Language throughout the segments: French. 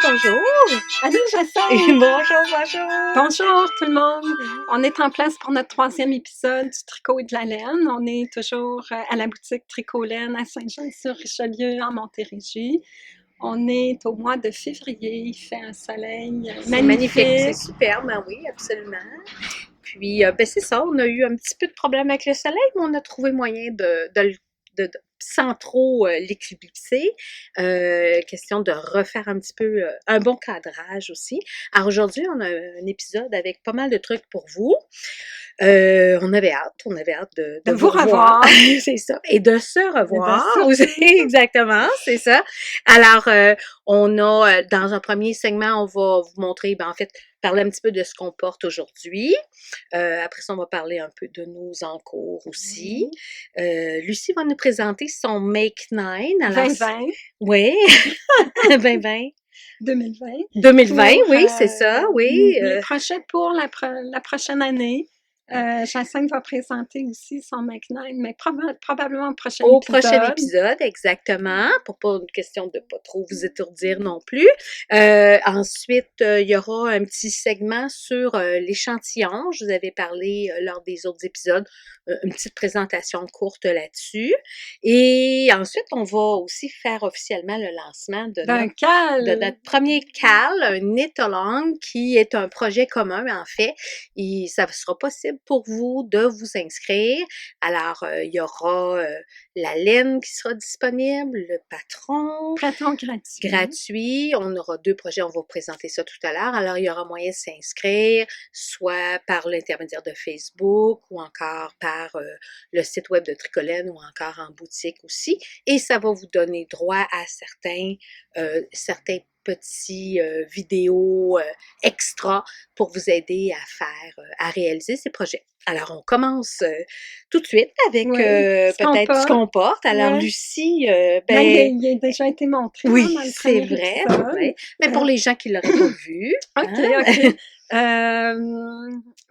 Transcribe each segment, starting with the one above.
bonjour. Allô, Jacinthe! Bonjour. Bonjour tout le monde! On est en place pour notre 3e épisode du Tricot et de la laine. On est toujours à la boutique Tricot Laine à Saint-Jean-sur-Richelieu, en Montérégie. On est au mois de février, il fait un soleil C'est magnifique, c'est magnifique. superbe, oui, absolument. Puis, c'est ça, on a eu un petit peu de problème avec le soleil, mais on a trouvé moyen sans trop l'éclipser. Question de refaire un petit peu un bon cadrage aussi. Alors aujourd'hui, on a un épisode avec pas mal de trucs pour vous. On avait hâte de vous revoir. revoir. C'est ça. Et de se revoir Et de se aussi. Exactement, c'est ça. Alors, on a, dans un premier segment, on va vous montrer, en fait, parler un petit peu de ce qu'on porte aujourd'hui. Après ça, on va parler un peu de nos encours aussi. Lucie va nous présenter son Make 9. Alors, 2020. Oui, 2020. 2020. 2020, Pour, oui, c'est ça, oui. Les projets pour la prochaine année. Jacinthe va présenter aussi son Mac9, mais probablement Au prochain épisode, exactement, pour pas une question de pas trop vous étourdir non plus. Ensuite, il y aura un petit segment sur l'échantillon. Je vous avais parlé lors des autres épisodes, une petite présentation courte là-dessus. Et ensuite, on va aussi faire officiellement le lancement de notre premier CAL, un knit-along, qui est un projet commun, en fait. Et ça sera possible pour vous de vous inscrire. Alors, il y aura la laine qui sera disponible, le patron gratuit. On aura 2 projets, on va vous présenter ça tout à l'heure. Alors, il y aura moyen de s'inscrire, soit par l'intermédiaire de Facebook ou encore par le site web de Tricolaine ou encore en boutique aussi. Et ça va vous donner droit à certains petits vidéos extra pour vous aider à réaliser ces projets. Alors, on commence tout de suite avec peut-être ce qu'on porte. Alors, Lucie, il a déjà été montré. Oui, dans le c'est premier vrai. épisode. Ouais. Mais pour les gens qui ne l'auraient pas vu. OK.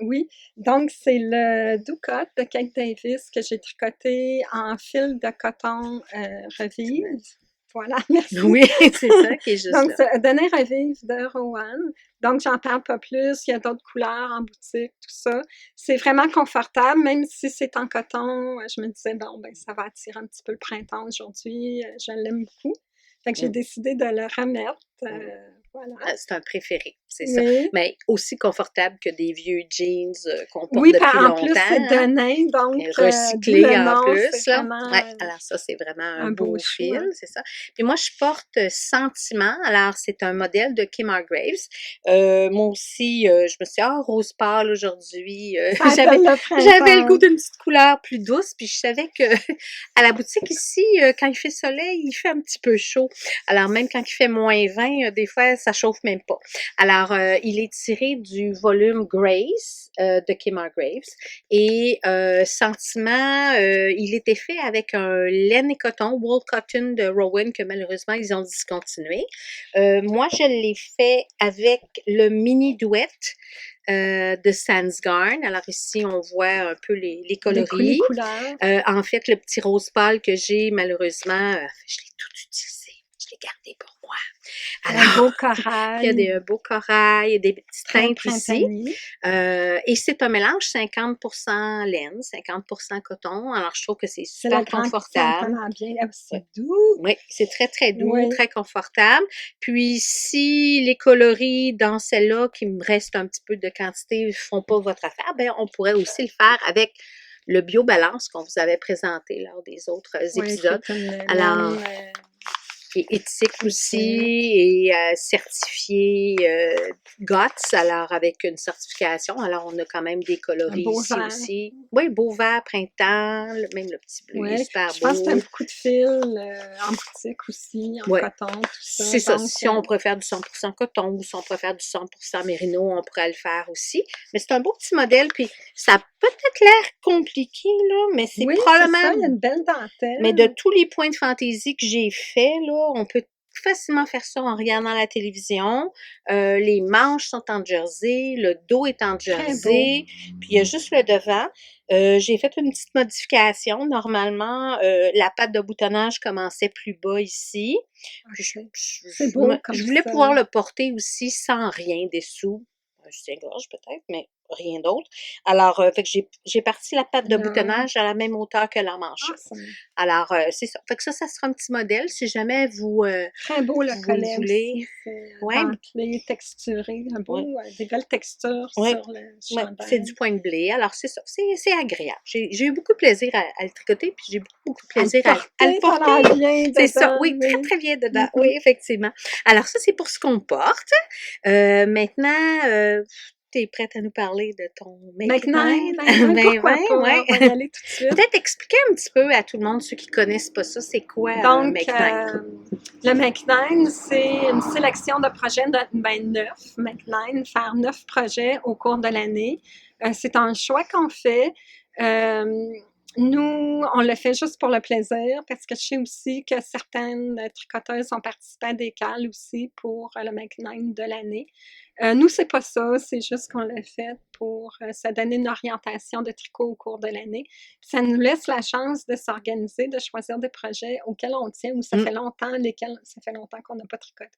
Oui, donc c'est le Ducat de Kate Davis que j'ai tricoté en fil de coton Revive. Voilà, merci. Oui, c'est ça qui est juste donc, là. c'est Donner Revive de Rowan. Donc, j'en parle pas plus. Il y a d'autres couleurs en boutique, tout ça. C'est vraiment confortable, même si c'est en coton. Je me disais, ça va attirer un petit peu le printemps aujourd'hui. Je l'aime beaucoup. Fait que j'ai décidé de le remettre. Voilà. C'est un préféré, c'est ça. Mais aussi confortable que des vieux jeans qu'on porte depuis en longtemps. Plus, c'est de nain, donc recyclé en plus. Là. Vraiment, alors ça, c'est vraiment un beau fil, c'est ça. Puis moi, je porte Sentiment. Alors, c'est un modèle de Kim Hargreaves. Moi aussi, je me suis dit, rose pâle aujourd'hui. J'avais le goût d'une petite couleur plus douce. Puis je savais que à la boutique ici, quand il fait soleil, il fait un petit peu chaud. Alors, même quand il fait moins 20, des fois, ça chauffe même pas. Alors, il est tiré du volume Grace de Kim Hargreaves. Et Sentiment, il était fait avec un laine et coton, wool cotton de Rowan, que malheureusement, ils ont discontinué. Moi, je l'ai fait avec le mini duet de Sansgarn. Alors ici, on voit un peu les coloris. Les couleurs. En fait, le petit rose pâle que j'ai, malheureusement, je l'ai tout utilisé. Je l'ai gardé pour moi. Alors, un beau corail. Il y a un beau corail, des petites teintes aussi. Et c'est un mélange 50% laine, 50% coton. Alors, je trouve que c'est super confortable. C'est doux. Oui, c'est très, très doux, très confortable. Puis, si les coloris dans celle-là, qui me reste un petit peu de quantité, ne font pas votre affaire, on pourrait aussi le faire avec le BioBalance qu'on vous avait présenté lors des autres épisodes. Alors, qui est éthique aussi et certifié GOTS, alors avec une certification. Alors, on a quand même des coloris ici aussi. Oui, beau vert, printemps, même le petit bleu est super beau. Je pense que tu as beaucoup de fils en boutique aussi, en coton, tout ça. C'est ça. Si on préfère du 100% coton ou si on préfère du 100% mérino, on pourrait le faire aussi. Mais c'est un beau petit modèle, puis ça a peut-être l'air compliqué, là, mais c'est probablement... c'est ça, il y a une belle dentelle. Mais de tous les points de fantaisie que j'ai faits, là, on peut facilement faire ça en regardant la télévision. Les manches sont en jersey, le dos est en Très beau. jersey, puis il y a juste le devant. J'ai fait une petite modification. Normalement, la patte de boutonnage commençait plus bas ici. Puis OK. C'est beau comme je voulais ça. pouvoir le porter aussi sans rien dessous. Un soutien-gorge peut-être, mais rien d'autre. Alors, fait que j'ai parti la patte de Alors, boutonnage à la même hauteur que la manche. awesome. Alors, c'est ça. Fait que ça sera un petit modèle si jamais vous, Très beau le vous le collet voulez. aussi. C'est Ouais, dentelé, texturé, un beau, ouais, des belles textures ouais, sur le ouais, c'est du chandail. point de blé. Alors, c'est ça. C'est agréable. J'ai eu beaucoup de plaisir à le tricoter, puis j'ai beaucoup de À le plaisir à le porter, ça a porter. l'air bien C'est ça. dedans, Oui, très, oui. très bien dedans. Mhm. Oui, effectivement. Alors, ça, c'est pour ce qu'on porte. Maintenant, t'es prête à nous parler de ton make nine? Ben, pourquoi 2020, pas? ouais. On va y aller tout de suite. Peut-être expliquer un petit peu à tout le monde, ceux qui connaissent pas ça, c'est quoi un Donc, make nine? le Make9, c'est une sélection de projets, ben 9, Make9, faire 9 projets au cours de l'année. C'est un choix qu'on fait. Euh, Nous, on le fait juste pour le plaisir parce que je sais aussi que certaines tricoteuses ont participé à des cales aussi pour le Make9 de l'année. Nous, c'est pas ça, c'est juste qu'on l'a fait pour se donner une orientation de tricot au cours de l'année. Ça nous laisse la chance de s'organiser, de choisir des projets auxquels on tient ou ça fait longtemps, lesquels ça fait longtemps qu'on n'a pas tricoté.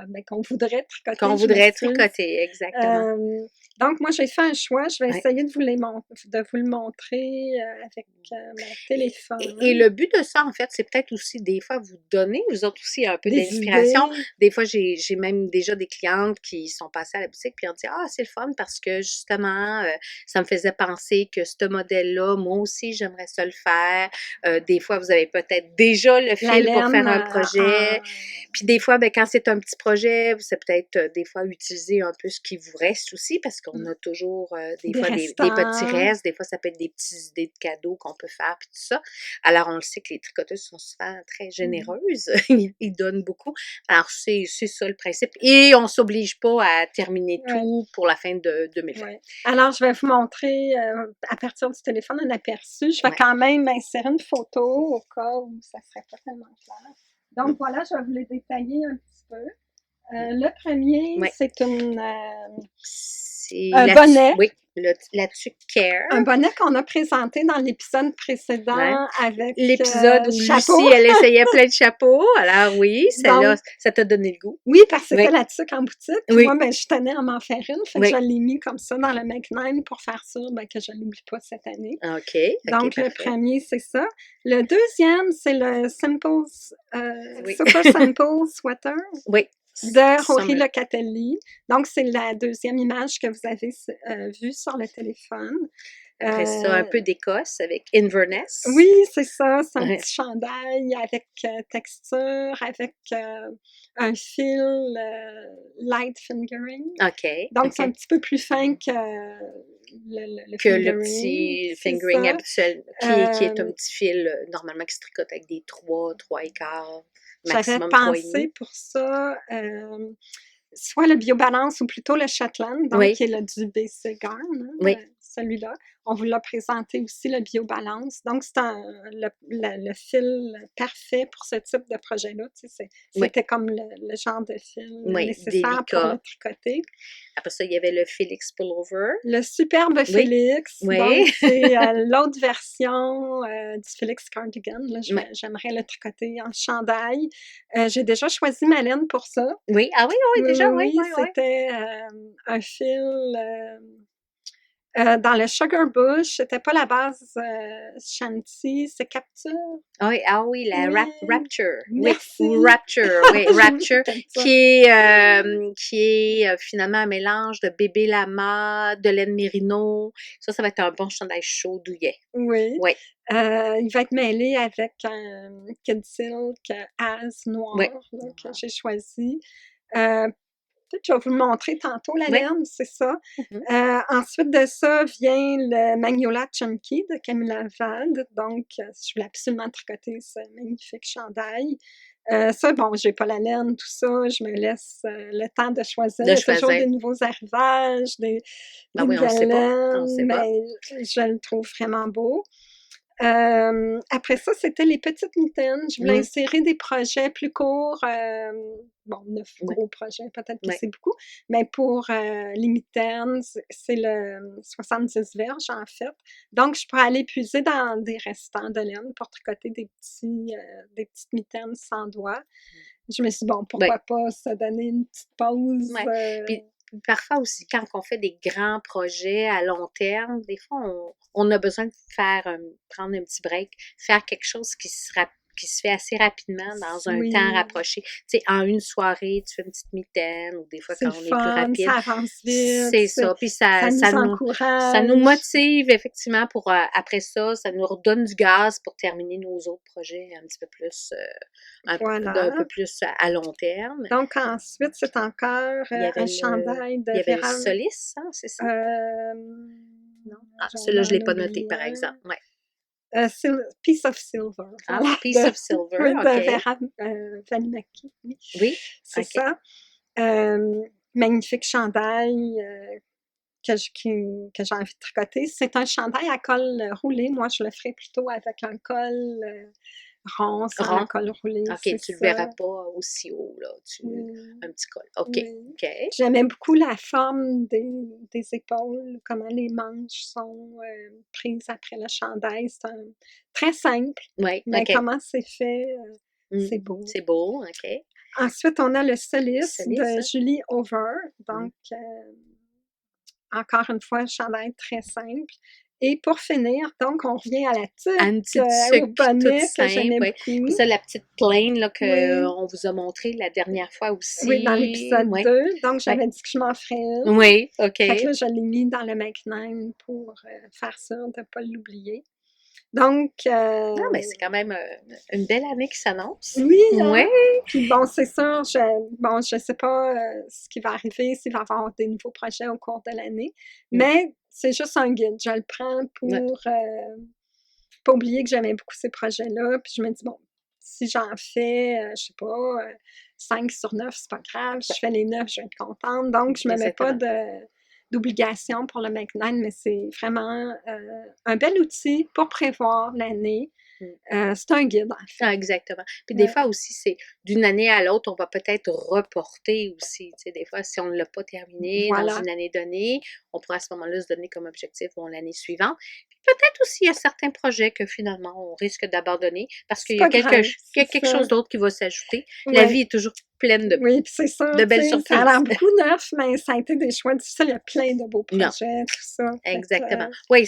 Ben, qu'on voudrait tricoter, Qu'on je voudrait m'excuse. tricoter, exactement. Donc, moi, j'ai fait un choix. Je vais Ouais. essayer de vous le montrer avec mon téléphone. Et le but de ça, en fait, c'est peut-être aussi des fois vous donner, vous autres aussi, un peu Des d'inspiration. idées. Des fois, j'ai même déjà des clientes qui sont passées à la boutique puis ont dit ah c'est le fun parce que justement ça me faisait penser que ce modèle-là, moi aussi j'aimerais ça le faire. Des fois, vous avez peut-être déjà le La fil pour faire laine un projet. Puis des fois, ben, quand c'est un petit projet, c'est peut-être des fois utiliser un peu ce qui vous reste aussi parce qu'on a toujours des des fois des petits restants. restes. Des fois, ça peut être des petites idées de cadeaux qu'on peut faire puis tout ça. Alors, on le sait que les tricoteuses sont souvent très généreuses. Ils donnent beaucoup. Alors, c'est ça le principe. Et on s'oblige pas à terminer Ouais. tout pour la fin de 2020. Ouais. Alors, je vais vous montrer à partir du téléphone un aperçu. Je vais Ouais. quand même insérer une photo au cas où ça ne serait pas tellement clair. Donc, voilà, je vais vous les détailler un petit peu. Le premier, Ouais. c'est C'est un la bonnet. Oui, la tuque Care. Un bonnet qu'on a présenté dans l'épisode précédent Ouais. avec L'épisode où chapeau. Lucie, elle essayait plein de chapeaux. Alors oui, celle-là, Donc, ça t'a donné le goût. oui, parce que c'était Oui. la tuque en boutique. Puis Oui. moi, ben, je tenais à m'en faire une. Fait que Oui. je l'ai mis comme ça dans le Make9 pour faire sûr ben, que je ne l'oublie pas cette année. OK. Donc, le parfait. premier, c'est ça. Le deuxième, c'est le Oui. Super Simple Sweater Oui. de Rory Summer. Locatelli. Donc, c'est la deuxième image que vous avez vue sur le téléphone. Après ça, un peu d'Écosse avec Inverness. Oui, c'est ça. C'est un Ouais. petit chandail avec texture, avec un fil light fingering. OK. Donc, c'est un OK. petit peu plus fin que le Que le fingering. petit C'est fingering ça. habituel, qui est un petit fil normalement qui se tricote avec des 3 1/4, J'avais maximum 3,5. pensé pour ça soit le BioBalance ou plutôt le Shetland, donc Oui. qui est le du BC Garn, hein, Oui. celui-là. On vous l'a présenté aussi, le BioBalance. Donc, c'est le fil parfait pour ce type de projet-là. Tu sais, Oui. c'était comme le genre de fil Oui, nécessaire pour le délicat. tricoter. Après ça, il y avait le Felix Pullover. Le superbe Oui. Félix, Oui. donc c'est l'autre version du Félix Cardigan. Là, Ouais. j'aimerais le tricoter en chandail. J'ai déjà choisi ma laine pour ça. Oui. Ah oui, oui, déjà, oui, oui, oui. C'était un fil dans le Sugar Bush. C'était pas la base Shanty, c'est Capture. Ah oui, la Oui. Rapture. Merci. Oui, ou Rapture, oui, Rapture, qui est finalement un mélange de bébé lama, de laine mérino. Ça va être un bon chandail chaud, douillet. Oui. Oui. Il va être mêlé avec un Kid Silk Az noir Oui. là, que j'ai choisi. Peut-être que je vais vous le montrer tantôt, la Oui. laine, c'est ça. Mhm. Ensuite de ça vient le Magnolia Chunky de Camilla Vade. Donc, je voulais absolument tricoter ce magnifique chandail. Ça, bon, j'ai pas la laine, tout ça. Je me laisse le temps de choisir. Il y a toujours des nouveaux arrivages, des Ah oui, on le nouvelles sait pas. On le laines, sait pas. mais je le trouve vraiment beau. Après ça, c'était les petites mitaines. Je voulais Mmh. insérer des projets plus courts. Bon, 9 Ouais, gros projets, peut-être que ouais. c'est beaucoup, mais pour les mitaines, c'est le 70 verges, en fait. Donc, je pourrais aller puiser dans des restants de laine pour tricoter des petites mitaines sans doigts. Je me suis dit, bon, Ouais, pourquoi pas se donner une petite pause? ouais. Puis parfois aussi, quand on fait des grands projets à long terme, des fois, on a besoin de faire, prendre un petit break, faire quelque chose qui se fait assez rapidement dans un temps Oui, rapproché. Tu sais, en une soirée, tu fais une petite mitaine, ou des fois, c'est quand le on est plus fun, rapide, ça avance vite, c'est ça. Puis ça nous ça nous encourage. motive, effectivement, pour après ça nous redonne du gaz pour terminer nos autres projets un petit peu plus, d'un Voilà. peu plus à long terme. Donc ensuite, c'est encore, Il y avait un chandail il y de avait le Vera Solis, hein, c'est ça? Non? Ah, j'en celui-là, je ai l'ai pas noté, oublié par un. exemple. Ouais. Piece of Silver, Ah, voilà, Piece of Silver, oui, de OK. Vera, Valimaki, oui, Oui, c'est OK. ça. Magnifique chandail, que j'ai envie de tricoter. C'est un chandail à col roulé. Moi, je le ferais plutôt avec un col rond, sans le Rond. col roulé, OK, c'est tu le ça. verras pas aussi haut, là. Oui, Un petit col. OK. oui. OK. J'aimais beaucoup la forme des épaules, comment les manches sont prises après le chandail. Très simple, Oui, mais OK. comment c'est fait, Mmh. c'est beau. C'est beau, OK. Ensuite, on a le Solis Solis, de hein? Julie Over. Mmh. Donc, encore une fois, un chandail très simple. Et pour finir, donc, on revient à la Un tuque, petit au tuc toute bonnet que simple, j'aimais oui. beaucoup. Puis ça, la petite plaine, là, Oui, qu'on vous a montré la dernière fois oui, dans aussi. l'épisode Oui, 2. Donc, oui. j'avais dit que je m'en ferais une. Oui, OK. Fait que là, je l'ai mis dans le Mac9 pour faire sûr de ne pas l'oublier. Donc, Non, mais c'est quand même une belle année qui s'annonce. oui, Oui. hein? Puis bon, c'est sûr, je sais pas ce qui va arriver, s'il va y avoir des nouveaux projets au cours de l'année, Mm. mais c'est juste un guide. Je le prends Ouais. pour pas oublier que j'aimais beaucoup ces projets-là. Puis je me dis, bon, si j'en fais, je sais pas, 5 sur 9, c'est pas grave. Je fais les 9, je vais être contente. Donc, je me mets pas Exactement. d'obligation pour le Mac9, mais c'est vraiment un bel outil pour prévoir l'année. Mm. C'est un guide, en fait. Ah, exactement. Puis des Ouais. fois aussi, c'est d'une année à l'autre, on va peut-être reporter aussi. Tu sais, des fois, si on ne l'a pas terminé dans Voilà. une année donnée, on pourra à ce moment-là se donner comme objectif bon, l'année suivante. Puis peut-être aussi, il y a certains projets que finalement, on risque d'abandonner parce qu'il C'est y a pas grave, il y a c'est quelque ça. chose d'autre qui va s'ajouter. La Ouais. vie est toujours pleine Oui, puis c'est ça, de tu belles sais, ça a l'air surprises. beaucoup neuf, mais ça a été des choix difficiles. Il y a plein de beaux Non. projets, tout ça. Fait que, Exactement. Oui,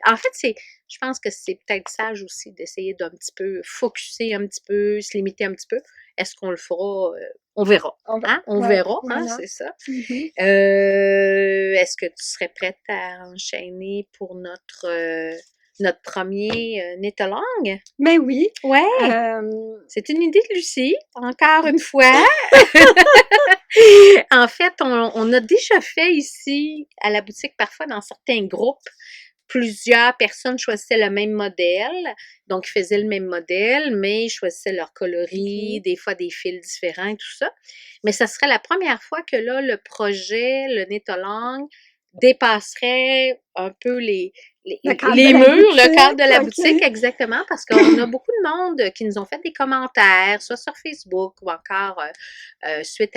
en fait, je pense que c'est peut-être sage aussi d'essayer d'un petit peu focuser un petit peu, se limiter un petit peu. Est-ce qu'on le fera? On verra. on va, Hein? On ouais, verra, hein? voilà. C'est ça. Mhm. Est-ce que tu serais prête à enchaîner pour notre premier knit-along? Mais oui, Ouais, euh, c'est une idée de Lucie, encore une fois. En fait, on a déjà fait ici à la boutique, parfois dans certains groupes, plusieurs personnes choisissaient le même modèle, donc ils faisaient le même modèle, mais ils choisissaient leur coloris, ok. des fois des fils différents et tout ça. Mais ça serait la première fois que là, le projet, le Knit-Along, dépasserait un peu Le cadre de les la murs, le cadre de la boutique, boutique, ok. exactement, parce qu'on a beaucoup de monde qui nous ont fait des commentaires, soit sur Facebook ou encore suite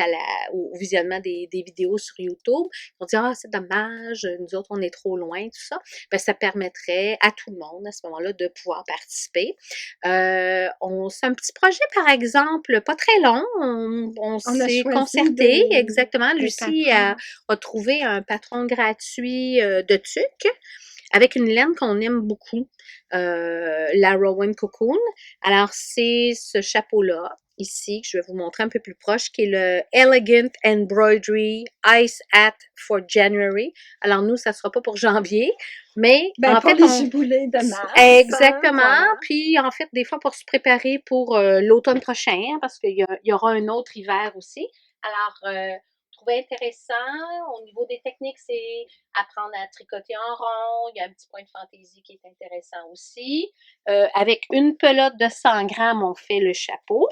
au visionnement des vidéos sur YouTube. On dit, ah, c'est dommage, nous autres, on est trop loin, tout ça. Ben, ça permettrait à tout le monde, à ce moment-là, de pouvoir participer. C'est un petit projet, par exemple, pas très long. On On a s'est choisi concerté, exactement. des Lucie a patrons. trouvé un patron gratuit de tuque avec une laine qu'on aime beaucoup, la Rowan Cocoon. Alors, c'est ce chapeau-là, ici, que je vais vous montrer un peu plus proche, qui est le Elegant Embroidery Ice Hat for January. Alors, nous, ça ne sera pas pour janvier, mais Ben, en pour fait, les giboulées de mars, hein, exactement. voilà. Puis, en fait, des fois, pour se préparer pour l'automne prochain, hein, parce qu'il y aura un autre hiver aussi. Alors, trouvais intéressant. Au niveau des techniques, c'est apprendre à tricoter en rond. Il y a un petit point de fantaisie qui est intéressant aussi. Avec une pelote de 100 grammes, on fait le chapeau.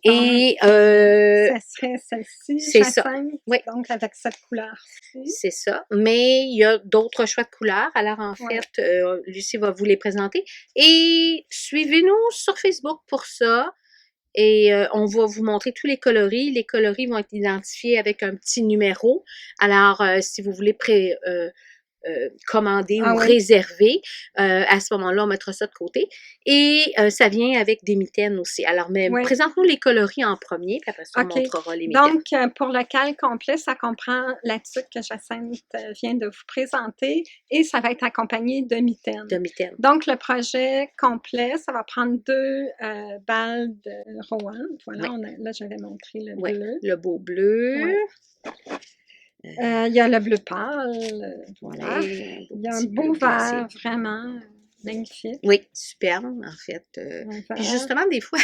Et ça serait celle-ci, c'est ça. Jacinthe, Oui, donc avec cette couleur-ci. c'est ça. Mais il y a d'autres choix de couleurs. Alors, en Ouais. fait, Lucie va vous les présenter. Et suivez-nous sur Facebook pour ça. Et on va vous montrer tous les coloris. Les coloris vont être identifiés avec un petit numéro. Alors, si vous voulez commander Ah ou oui. réserver, à ce moment-là, on mettra ça de côté. Et ça vient avec des mitaines aussi. Alors, mais Oui. présente-nous les coloris en premier, puis après ça, on OK. montrera les mitaines. Donc, pour le cal complet, ça comprend la tuque que Jacinthe vient de vous présenter et ça va être accompagné de mitaines. De mitaines. Donc, le projet complet, ça va prendre 2 balles de Rowan. Voilà, Oui. là, j'avais montré le Oui, bleu. le beau bleu. Ouais. Il y a le bleu pâle, voilà. Ouais, Il y a un beau vert, vraiment magnifique. Oui, superbe, en fait. Puis justement, des fois,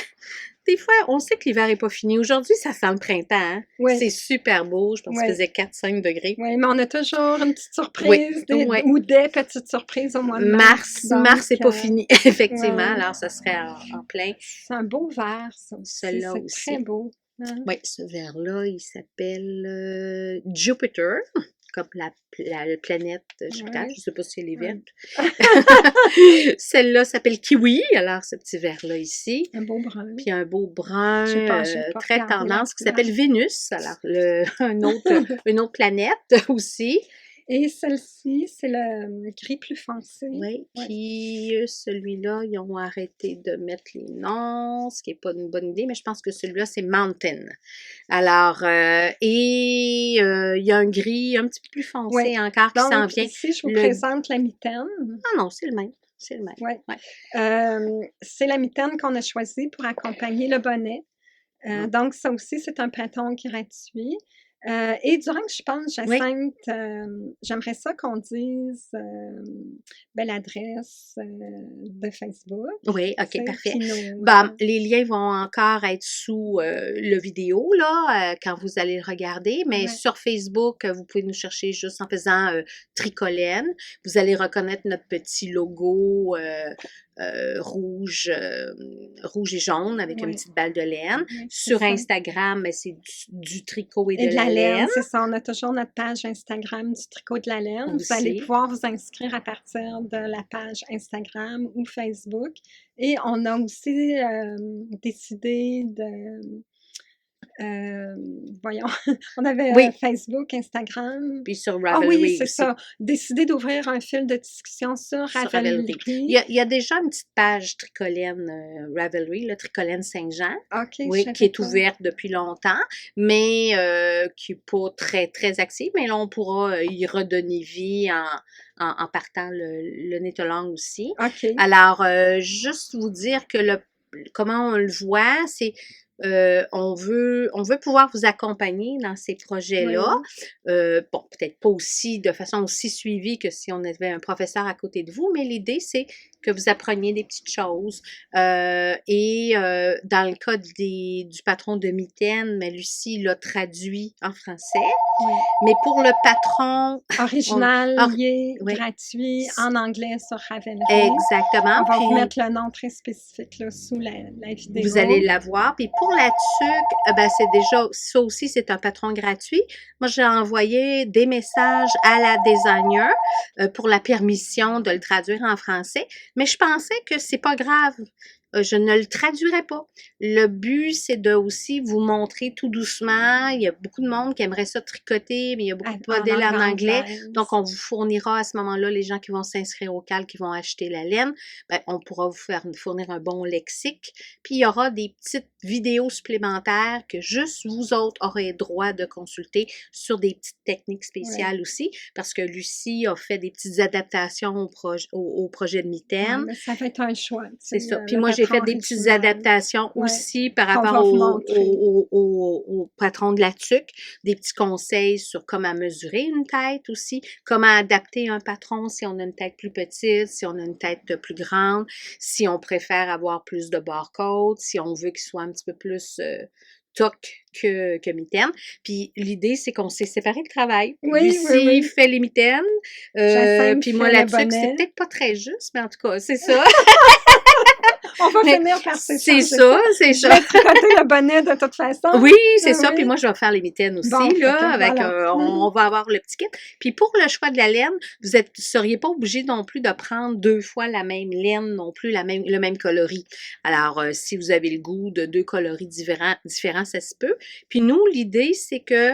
on sait que l'hiver n'est pas fini. Aujourd'hui, ça sent le printemps. Hein? Oui. C'est super beau. Je pense qu'il faisait 4-5 degrés. Oui, mais on a toujours une petite surprise ou des petites surprises au mois de mars. Mars, c'est pas fini, effectivement. Alors, ça serait en plein. C'est un beau vert, ça aussi. Celui-là c'est aussi. très beau. Hein? Oui, ce vert-là, il s'appelle Jupiter, comme la planète Jupiter. Je ne sais pas si elle est verte. Celle-là s'appelle Kiwi, alors ce petit vert-là ici. Un beau brun. Puis un beau brun très regardé tendance qui s'appelle Vénus, alors une autre planète aussi. Et celle-ci, c'est le gris plus foncé. Oui, puis celui-là, ils ont arrêté de mettre les noms, ce qui n'est pas une bonne idée, mais je pense que celui-là, c'est Mountain. Alors, il y a un gris un petit peu plus foncé encore qui s'en vient. Ici, je vous présente la mitaine. Ah non, c'est le même. C'est le même. Ouais. C'est la mitaine qu'on a choisie pour accompagner le bonnet. Donc, ça aussi, c'est un printemps gratuit. Et durant que je pense, Jacinthe, j'aimerais ça qu'on dise l'adresse de Facebook. Oui, OK, parfait. Les liens vont encore être sous le vidéo, là, quand vous allez le regarder, mais sur Facebook, vous pouvez nous chercher juste en faisant Tricolène. Vous allez reconnaître notre petit logo rouge et jaune avec une petite balle de laine. Sur Instagram, c'est du tricot et de la laine. C'est ça, on a toujours notre page Instagram du tricot de la laine. Vous allez pouvoir vous inscrire à partir de la page Instagram ou Facebook. Et on a aussi décidé de... on avait Facebook, Instagram. Puis sur Ravelry. Ah oui, c'est ça. Décider d'ouvrir un fil de discussion sur Ravelry. Il y a déjà une petite page Tricolène Ravelry, le Tricolène Saint-Jean. OK, qui est ouverte depuis longtemps, mais qui n'est pas très, très active. Mais là, on pourra y redonner vie en partant le Knit-Along aussi. OK. Alors, juste vous dire que comment on le voit, c'est on veut pouvoir vous accompagner dans ces projets-là. Peut-être pas aussi de façon aussi suivie que si on avait un professeur à côté de vous, mais l'idée, c'est que vous appreniez des petites choses. Dans le cas du patron de mitaine, mais Lucie l'a traduit en français. Mais pour le patron... Original, gratuit, en anglais sur Ravelry. Exactement. On va vous mettre le nom très spécifique là, sous la vidéo. Vous allez l'avoir. Puis pour la tuque, c'est déjà, ça aussi, c'est un patron gratuit. Moi, j'ai envoyé des messages à la designer pour la permission de le traduire en français. Mais je pensais que c'est pas grave. Je ne le traduirai pas. Le but, c'est de aussi vous montrer tout doucement. Il y a beaucoup de monde qui aimerait ça tricoter, mais il y a beaucoup de modèles en anglais. Donc, on vous fournira à ce moment-là, les gens qui vont s'inscrire au CAL, qui vont acheter la laine, on pourra vous fournir un bon lexique. Puis, il y aura des petites vidéos supplémentaires que juste vous autres aurez droit de consulter sur des petites techniques spéciales aussi, parce que Lucie a fait des petites adaptations au projet de mitaine. Ça va être un choix. C'est ça. Puis moi, j'ai fait des petites adaptations aussi par rapport au patron de la tuque, des petits conseils sur comment mesurer une tête aussi, comment adapter un patron si on a une tête plus petite, si on a une tête plus grande, si on préfère avoir plus de barcode, si on veut qu'il soit un petit peu plus toc que mitaine. Puis l'idée, c'est qu'on s'est séparé le travail. Oui, Lucie oui, oui. fait les mitaines, Jacinthe puis moi fait la le tuque, c'est bonnet. peut-être pas très juste, mais en tout cas, c'est ça. On va Mais finir par c'est s'échanger ça, c'est Je ça. vais tricoter le bonnet de toute façon. Oui, c'est Ah ça. Puis oui. moi, je vais faire les mitaines aussi, Bon, fait là, que avec voilà. on va avoir le petit kit. Puis pour le choix de la laine, vous seriez pas obligé non plus de prendre 2 fois la même laine, non plus le même coloris. Alors, si vous avez le goût de 2 coloris différents, ça se peut. Puis nous, l'idée, c'est que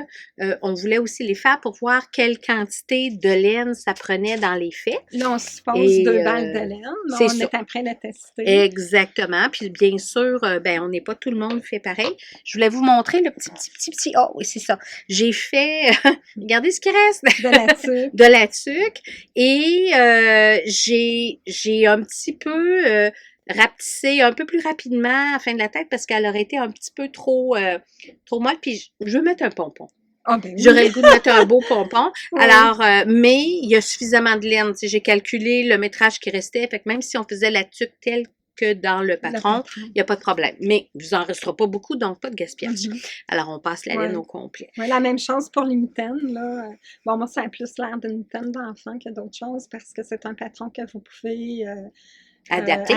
on voulait aussi les faire pour voir quelle quantité de laine ça prenait dans les faits. Là, on suppose 2 Et balles de laine, mais c'est on ça. est en train de tester. Exactement. Puis bien sûr, ben on n'est pas tout le monde fait pareil. Je voulais vous montrer le petit. Oh oui, c'est ça. J'ai fait, regardez ce qui reste De la tuque. de la tuque et j'ai un petit peu rapetissé un peu plus rapidement à la fin de la tête parce qu'elle aurait été un petit peu trop molle. Puis je veux mettre un pompon. Ah ben J'aurais oui. le goût de mettre un beau pompon. Oui. Alors, mais il y a suffisamment de laine. Tu sais, j'ai calculé le métrage qui restait. Fait que même si on faisait la tuque telle que dans le patron, il n'y a pas de problème. Mais il vous en restera pas beaucoup, donc pas de gaspillage. Alors, on passe la laine au complet. Oui, la même chose pour les mitaines, là. Bon, moi, ça a plus l'air d'une mitaine d'enfant que d'autres choses parce que c'est un patron que vous pouvez adapter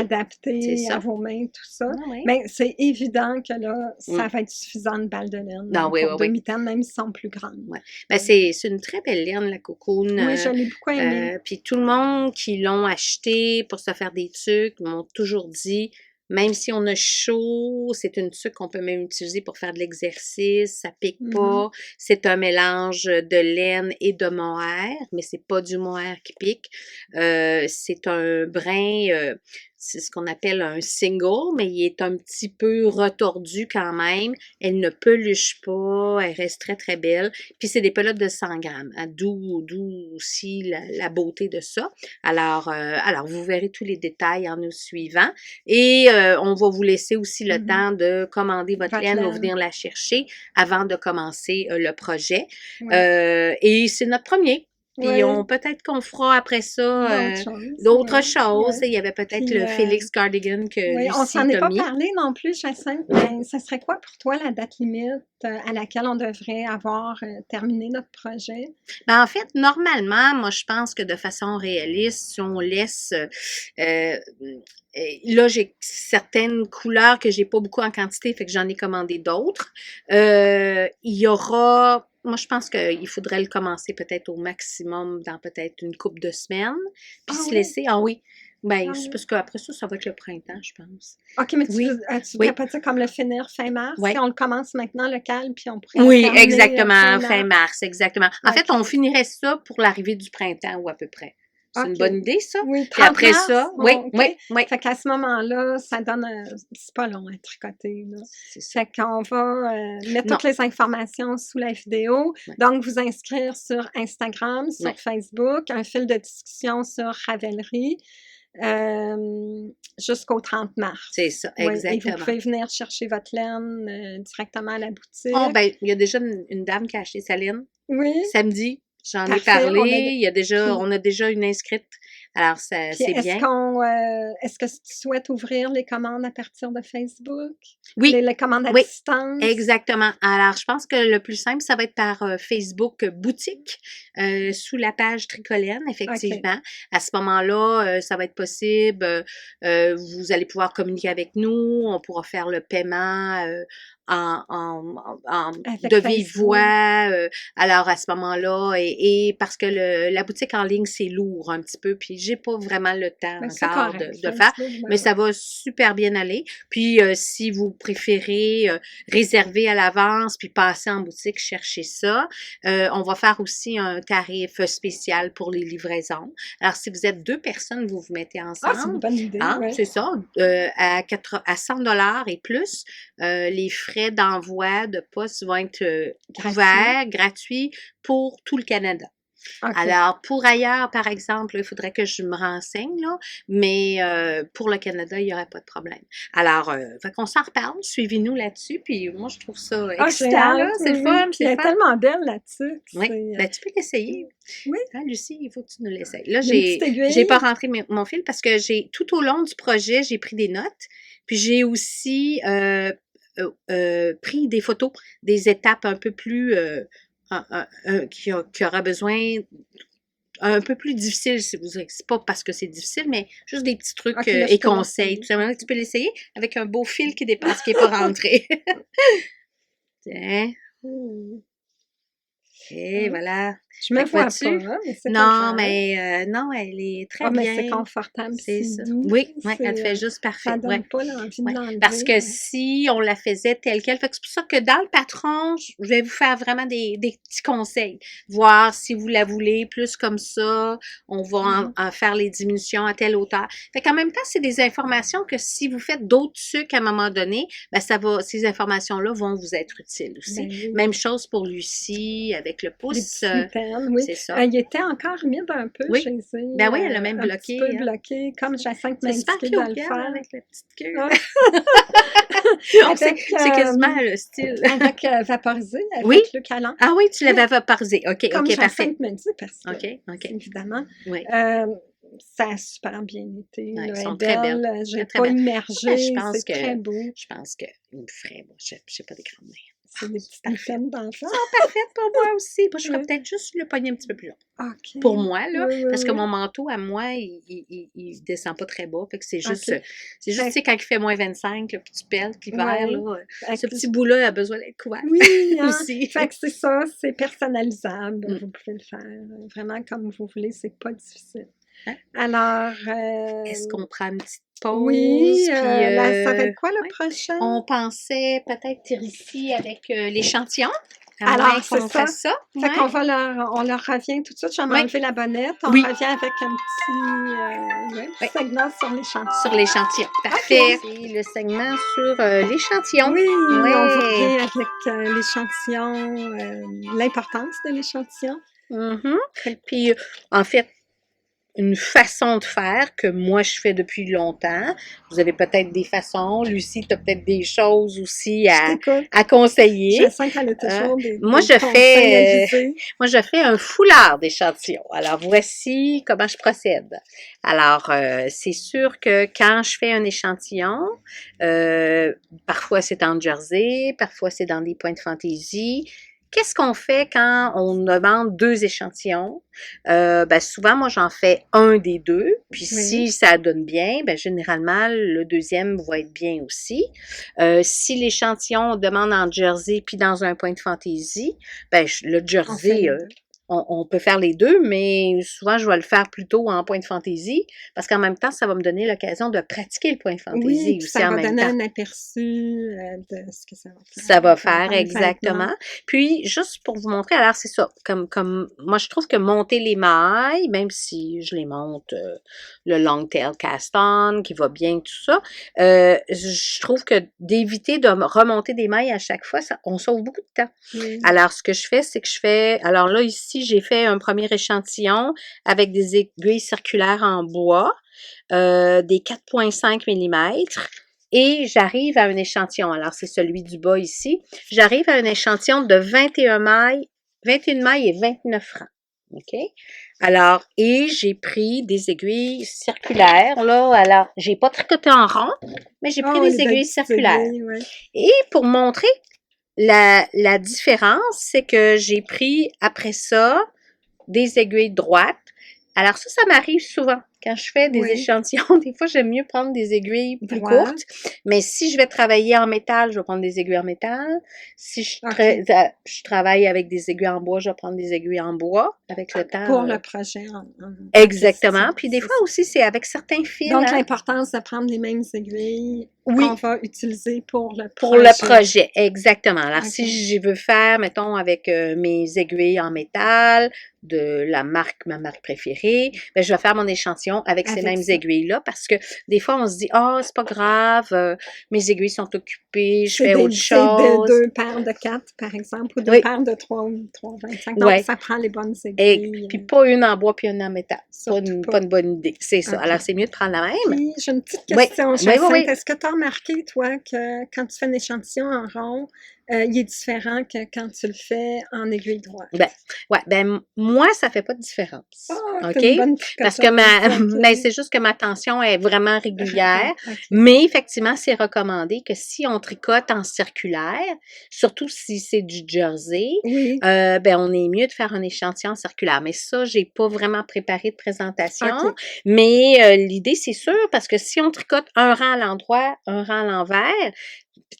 à vos mains, tout ça. Ah, oui. Mais c'est évident que là, ça va être suffisant de balles de laine pour deux mitaines, même si elles sont plus grandes. Ouais. Ben, c'est une très belle laine, la cocoon. Oui, je l'ai beaucoup aimée. Puis tout le monde qui l'ont acheté pour se faire des tuques m'ont toujours dit, même si on a chaud, c'est une tuque qu'on peut même utiliser pour faire de l'exercice, ça pique pas. C'est un mélange de laine et de mohair, mais c'est pas du mohair qui pique. C'est un brin, c'est ce qu'on appelle un single, mais il est un petit peu retordu quand même. Elle ne peluche pas, elle reste très très belle. Puis c'est des pelotes de 100 grammes, hein, d'où aussi la beauté de ça. Alors vous verrez tous les détails en nous suivant. Et on va vous laisser aussi le temps de commander votre laine ou venir la chercher avant de commencer le projet. Et c'est notre premier. Puis peut-être qu'on fera après ça d'autres choses. Il y avait peut-être le Félix Cardigan que Lucie on s'en est pas mis. parlé non plus, Jacinthe. Mais ça serait quoi pour toi la date limite à laquelle on devrait avoir terminé notre projet? Ben, en fait, normalement, moi, je pense que de façon réaliste, si on laisse... là, j'ai certaines couleurs que j'ai pas beaucoup en quantité, fait que j'en ai commandé d'autres. Il y aura... Moi, je pense qu'il faudrait le commencer peut-être au maximum dans peut-être une couple de semaines, puis se laisser... Ah oui! Ben, c'est parce qu'après ça, ça va être le printemps, je pense. OK, mais tu voudrais pas dire comme le finir fin mars? Si on le commence maintenant, le calme, puis on pourrait Oui, exactement, fin mars, exactement. En fait, on finirait ça pour l'arrivée du printemps ou à peu près. C'est une bonne idée, ça? Oui, 30 Puis après mars, ça, oui. Fait qu'à ce moment-là, ça donne... c'est pas long à tricoter, là. Fait qu'on va mettre toutes les informations sous la vidéo. Donc, vous inscrire sur Instagram, sur Facebook, un fil de discussion sur Ravelry. Jusqu'au 30 mars. C'est ça, exactement. Et vous pouvez venir chercher votre laine directement à la boutique. Oh, ben, il y a déjà une dame qui a acheté sa laine. Oui. Samedi. J'en ai parlé. On a déjà une inscrite. Alors, c'est bien. Est-ce que tu souhaites ouvrir les commandes à partir de Facebook? Oui. Les commandes à distance? Exactement. Alors, je pense que le plus simple, ça va être par Facebook boutique, sous la page Tricolaine, effectivement. À ce moment-là, ça va être possible. Vous allez pouvoir communiquer avec nous. On pourra faire le paiement de vive voix. Alors, à ce moment-là, et parce que la boutique en ligne, c'est lourd un petit peu, puis j'ai pas vraiment le temps encore de faire, mais ça va super bien aller. Puis, si vous préférez réserver à l'avance, puis passer en boutique, chercher ça, on va faire aussi un tarif spécial pour les livraisons. Alors, si vous êtes 2 personnes, vous vous mettez ensemble. Ah, c'est une bonne idée. C'est ça. À 100$ et plus, les frais d'envoi de poste vont être couverts, gratuits pour tout le Canada. Alors, pour ailleurs, par exemple, il faudrait que je me renseigne, là, mais pour le Canada, il n'y aurait pas de problème. Alors, fait qu'on s'en reparle, suivez-nous là-dessus, puis moi, je trouve ça excitant, là, c'est le fun, c'est Elle est tellement belle là-dessus. Oui, ben, tu peux l'essayer. Oui. Hein, Lucie, il faut que tu nous l'essayes. Là, j'ai pas rentré mon fil parce que tout au long du projet, j'ai pris des notes, puis j'ai aussi pris des photos, des étapes un peu plus, qui aura besoin un peu plus difficiles, c'est pas parce que c'est difficile, mais juste des petits trucs Ok, là, je et peux conseils. l'essayer. Tout simplement, tu peux l'essayer avec un beau fil qui dépasse, qui n'est pas rentré. Tiens, Hmm. et voilà. Je me Fait que vois vois-tu? pas, mais c'est pas Non, grave. mais non, elle est très Ah, mais c'est bien. confortable, C'est c'est ça. doux, Oui, ouais, elle te fait c'est, juste ça parfait. Ouais. donne pas l'envie de Ouais. Parce l'enlever. que si on la faisait telle quelle, fait que c'est pour ça que dans le patron, je vais vous faire vraiment des petits conseils. Voir si vous la voulez plus comme ça, on va en faire les diminutions à telle hauteur. Fait qu'en même temps, c'est des informations que si vous faites d'autres sucres à un moment donné, ben ces informations-là vont vous être utiles aussi. Ben oui. Même chose pour Lucie avec le Les pouce. petits mitaines, oui. C'est ça. Il était encore humide un peu, Oui. je les ai Ben oui, elle a même un petit peu bloqué. Hein. bloqué, comme Jacinthe C'est super m'indiquait cute, de le regarde, faire. avec la petite queue. Ah. C'est quasiment le style. Avec vaporisé, avec Oui. le calan. Ah oui, tu l'avais Oui. vaporisé. OK, Comme OK, parfait. Jacinthe me dit, parce que, OK. évidemment, Oui. ça a super bien été. Ouais, Là, elles sont elle très est belles. belle, j'ai Très pas belles. Je immergé, pense c'est très que, beau. je pense qu'il me ferait, moi, je sais pas des grandes mains. C'est des petites parfait. mitaines d'enfant. Parfait pour moi aussi. Moi, je ferais Ouais. peut-être juste le poignet un petit peu plus long. OK. Pour moi, là, Oui, parce que oui. mon manteau, à moi, il descend pas très bas. Fait que c'est juste, OK. tu sais, quand il fait moins 25, là, puis tu pelles, puis l'hiver, Ouais. là, Fait ce que- petit bout-là a besoin d'être couvert. Oui, hein? aussi. Fait que c'est ça, c'est personnalisable. Mm. Vous pouvez le faire vraiment comme vous voulez, c'est pas difficile. Hein? Alors, Est-ce qu'on prend une petite pause? oui, Puis, là, ça va être quoi le ouais. prochain? On pensait peut-être ici avec l'échantillon. Alors, moins c'est qu'on ça. fasse ça. Fait Ouais. qu'on va on leur revient tout de suite. Je vais Oui. m'enlever la bonnette. On Oui. revient avec un petit segment sur l'échantillon. Sur l'échantillon. Parfait. C'est le segment sur l'échantillon. Oui, Ouais. on vous revient avec l'échantillon, l'importance de l'échantillon. Puis, en fait, une façon de faire que moi je fais depuis longtemps. Vous avez peut-être des façons. Lucie, tu as peut-être des choses aussi à conseiller. Jacinthe, elle a toujours des Moi, conseils avisés. moi, je fais un foulard d'échantillon. Alors, voici comment je procède. Alors, c'est sûr que quand je fais un échantillon, parfois c'est en jersey, parfois c'est dans des points de fantaisie. Qu'est-ce qu'on fait quand on demande 2 échantillons? Ben souvent, moi, j'en fais un des deux. Puis si ça donne bien, ben généralement, le deuxième va être bien aussi. Si l'échantillon, on demande en jersey puis dans un point de fantaisie, ben le jersey, on peut faire les deux, mais souvent, je vais le faire plutôt en point de fantaisie parce qu'en même temps, ça va me donner l'occasion de pratiquer le point de fantaisie Oui, aussi ça en va même donner temps. un aperçu de ce que ça va faire. Ça va faire, exactement. Puis, juste pour vous montrer, alors c'est ça, comme moi, je trouve que monter les mailles, même si je les monte le long tail cast-on, qui va bien, tout ça, je trouve que d'éviter de remonter des mailles à chaque fois, on sauve beaucoup de temps. Oui. Alors, ce que je fais, c'est que alors là, ici, j'ai fait un premier échantillon avec des aiguilles circulaires en bois, des 4,5 mm. Et j'arrive à un échantillon, alors c'est celui du bas ici, j'arrive à un échantillon de 21 mailles et 29 francs. OK? Alors, et j'ai pris des aiguilles circulaires, là, alors, j'ai pas tricoté en rond, mais j'ai pris des aiguilles circulaires. Et pour montrer la différence, c'est que j'ai pris, après ça, des aiguilles droites. Alors ça m'arrive souvent. Quand je fais des échantillons, des fois, j'aime mieux prendre des aiguilles plus courtes. Mais si je vais travailler en métal, je vais prendre des aiguilles en métal. Si je travaille avec des aiguilles en bois, je vais prendre des aiguilles en bois avec le temps. Pour le projet. Exactement. Puis des fois aussi, c'est avec certains fils. Donc, l'importance de prendre les mêmes aiguilles qu'on va utiliser pour le projet. Pour le projet, exactement. Alors, si je veux faire, mettons, avec mes aiguilles en métal, de ma marque préférée, ben, je vais faire mon échantillon avec ces mêmes aiguilles-là parce que des fois, on se dit, c'est pas grave, mes aiguilles sont occupées, je fais autre chose. C'est 2 paires de 4, par exemple, ou 2 paires de 3 ou 3,25. Donc, ça prend les bonnes aiguilles. Et puis, pas une en bois puis une en métal. Pas une bonne idée. C'est ça. Alors, c'est mieux de prendre la même. Puis, j'ai une petite question, Jacinthe. Est-ce que tu as remarqué, toi, que quand tu fais un échantillon en rond, il est différent que quand tu le fais en aiguille droite. Moi, ça fait pas de différence. Ah, OK? t'es une bonne Parce que tricoteuse, mais OK. c'est juste que ma tension est vraiment régulière. OK. Mais effectivement, c'est recommandé que si on tricote en circulaire, surtout si c'est du jersey, Oui, on est mieux de faire un échantillon circulaire. Mais ça, j'ai pas vraiment préparé de présentation. OK. Mais l'idée, c'est sûr, parce que si on tricote un rang à l'endroit, un rang à l'envers,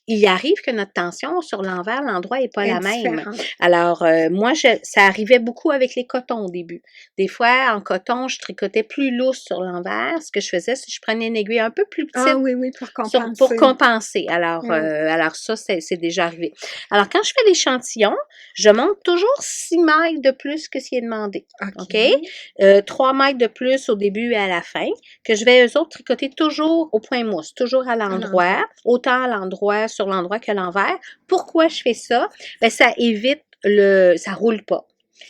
il arrive que notre tension sur l'envers, l'endroit n'est pas Elle la est même. différente. Alors, moi, ça arrivait beaucoup avec les cotons au début. Des fois, en coton, je tricotais plus lousse sur l'envers. Ce que je faisais, c'est que je prenais une aiguille un peu plus Ah petite oui, oui, pour pour compenser. compenser. Alors, Ouais. alors ça, c'est déjà arrivé. Alors, quand je fais l'échantillon, je monte toujours 6 mètres de plus que ce qui est demandé. OK. OK? 3 mètres de plus au début et à la fin, que je vais, eux autres, tricoter toujours au point mousse, toujours à l'endroit, autant à l'endroit, sur l'endroit que l'envers. Pourquoi je fais ça? Ben, ça évite ça roule pas.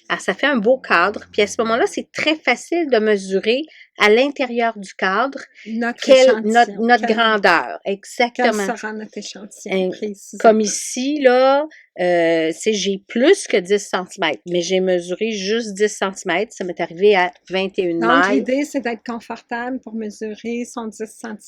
Alors, ça fait un beau cadre. Puis à ce moment-là, c'est très facile de mesurer à l'intérieur du cadre Notre échantillon. notre grandeur. Quel Exactement. sera notre échantillon précis? Comme ici, là, j'ai plus que 10 cm, mais j'ai mesuré juste 10 cm. Ça m'est arrivé à 21 Donc, mètres. l'idée, c'est d'être confortable pour mesurer son 10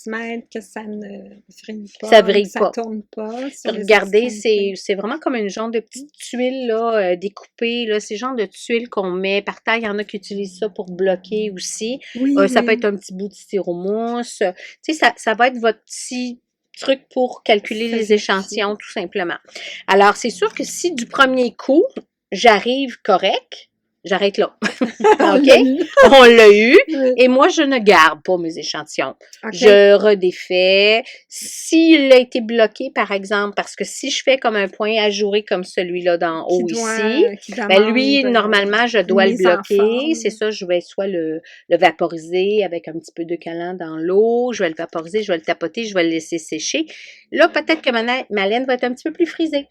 cm, que ça ne vrille pas, Ça vrille que ça pas. tourne pas. Sur les Regardez, extrémités. c'est vraiment comme une genre de petite tuile là, découpée. Là, c'est le genre de tuile qu'on met par terre. Il y en a qui utilisent ça pour bloquer aussi. Oui, Ça oui. peut être un petit bout de styromousse. Tu sais, ça va être votre petit truc pour calculer les Vérifier. échantillons, tout simplement. Alors, c'est sûr que si du premier coup, j'arrive correct, j'arrête là. On OK? l'a eu. On l'a eu. Oui. Et moi, je ne garde pas mes échantillons. OK. Je redéfais. S'il a été bloqué, par exemple, parce que si je fais comme un point ajouré comme celui-là d'en haut ici, Qui ben lui, demande normalement, je dois une le mise en bloquer. forme. C'est ça, je vais soit le vaporiser avec un petit peu de collant dans l'eau, je vais le vaporiser, je vais le tapoter, je vais le laisser sécher. Là, peut-être que ma laine va être un petit peu plus frisée.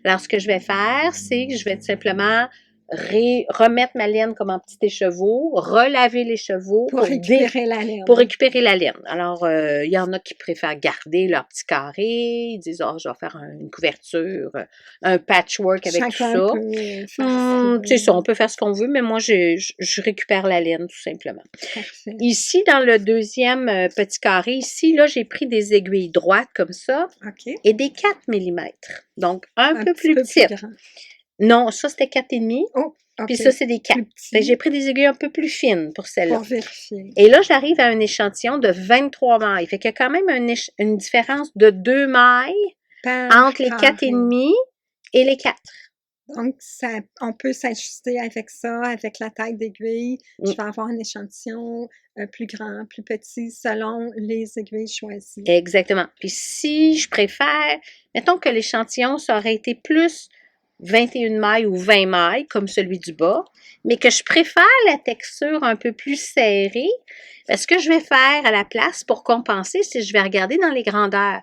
Alors, ce que je vais faire, c'est que je vais tout simplement remettre ma laine comme en petit écheveau, relaver l'écheveau Pour récupérer la laine. pour récupérer la laine. Alors, il y en a qui préfèrent garder leur petit carré, ils disent « Ah, je vais faire une couverture, un patchwork avec Chacun tout ça. peut faire ce qu'il C'est ça, veut. on peut faire ce qu'on veut, mais moi, je récupère la laine, tout simplement. Parfait. Ici, dans le deuxième petit carré, ici, là, j'ai pris des aiguilles droites comme ça OK. et des 4 mm. Donc, un peu petit plus peu petites. plus grand. Non, ça, c'était 4,5. Oh, OK. Puis ça, c'est des 4. Plus Fait que petit j'ai pris des aiguilles un peu plus fines pour celle-là. pour vérifier. Et là, j'arrive à un échantillon de 23 mailles. Fait qu'il y a quand même une différence de 2 mailles entre les Carré. 4,5 et les 4. Donc, on peut s'ajuster avec ça, avec la taille d'aiguille. Je vais avoir un échantillon plus grand, plus petit, selon les aiguilles choisies. Exactement. Puis si je préfère, mettons que l'échantillon, ça aurait été plus 21 mailles ou 20 mailles, comme celui du bas, mais que je préfère la texture un peu plus serrée, ce que je vais faire à la place pour compenser, c'est que je vais regarder dans les grandeurs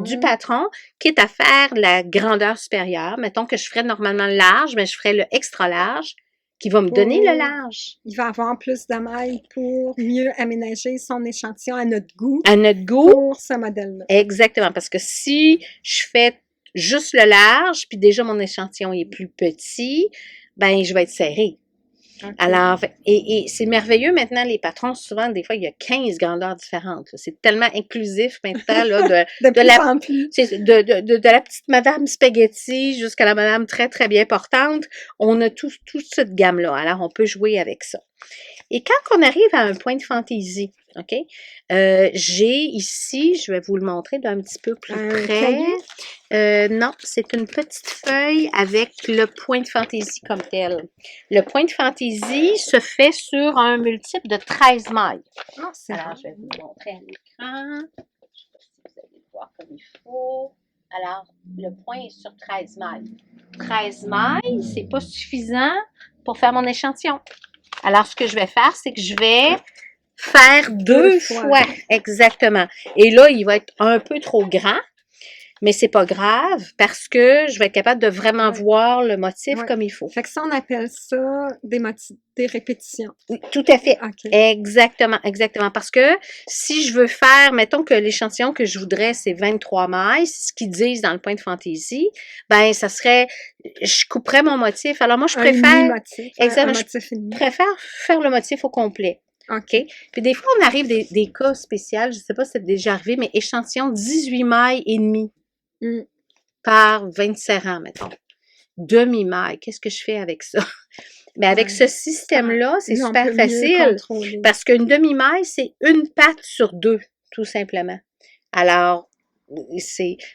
du patron, quitte à faire la grandeur supérieure. Mettons que je ferais normalement le large, mais je ferais le extra large, qui va me donner le large. Il va avoir plus de mailles pour mieux aménager son échantillon à notre goût. À notre goût. Pour ce modèle-là. Exactement, parce que si je fais juste le large, puis déjà mon échantillon est plus petit, ben je vais être serrée. Okay. Alors, et c'est merveilleux maintenant, les patrons, souvent, des fois, il y a 15 grandeurs différentes. C'est tellement inclusif maintenant, là, de la petite madame spaghetti jusqu'à la madame très, très bien portante. On a toute cette gamme-là. Alors, on peut jouer avec ça. Et quand on arrive à un point de fantaisie, OK? J'ai ici, je vais vous le montrer d'un petit peu plus près. Non, c'est une petite feuille avec le point de fantaisie comme tel. Le point de fantaisie se fait sur un multiple de 13 mailles. Oh, alors, je vais vous le montrer à l'écran. Je ne sais pas si vous allez le voir comme il faut. Alors, le point est sur 13 mailles. 13 mailles, c'est pas suffisant pour faire mon échantillon. Alors, ce que je vais faire, c'est que je vais faire deux fois. Exactement. Et là, il va être un peu trop grand. Mais c'est pas grave parce que je vais être capable de vraiment Ouais. voir le motif Ouais. comme il faut. Fait que ça, on appelle ça des répétitions. Oui, tout à fait. OK. Exactement, exactement. Parce que si je veux faire, mettons que l'échantillon que je voudrais, c'est 23 mailles, c'est ce qu'ils disent dans le point de fantaisie, ben ça serait, je couperais mon motif. Alors moi, je Un préfère, uni-motif, un exactement, je motif uni. préfère faire le motif au complet. OK. OK? Puis des fois, on arrive des cas spéciaux, je sais pas si c'est déjà arrivé, mais échantillon 18 mailles et demie Mm. par 27 rangs, mettons. Demi-maille, qu'est-ce que je fais avec ça? Mais avec Ouais. ce système-là, c'est Là, on super peut mieux facile contrôler. parce qu'une demi-maille, c'est une patte sur deux, tout simplement. Alors,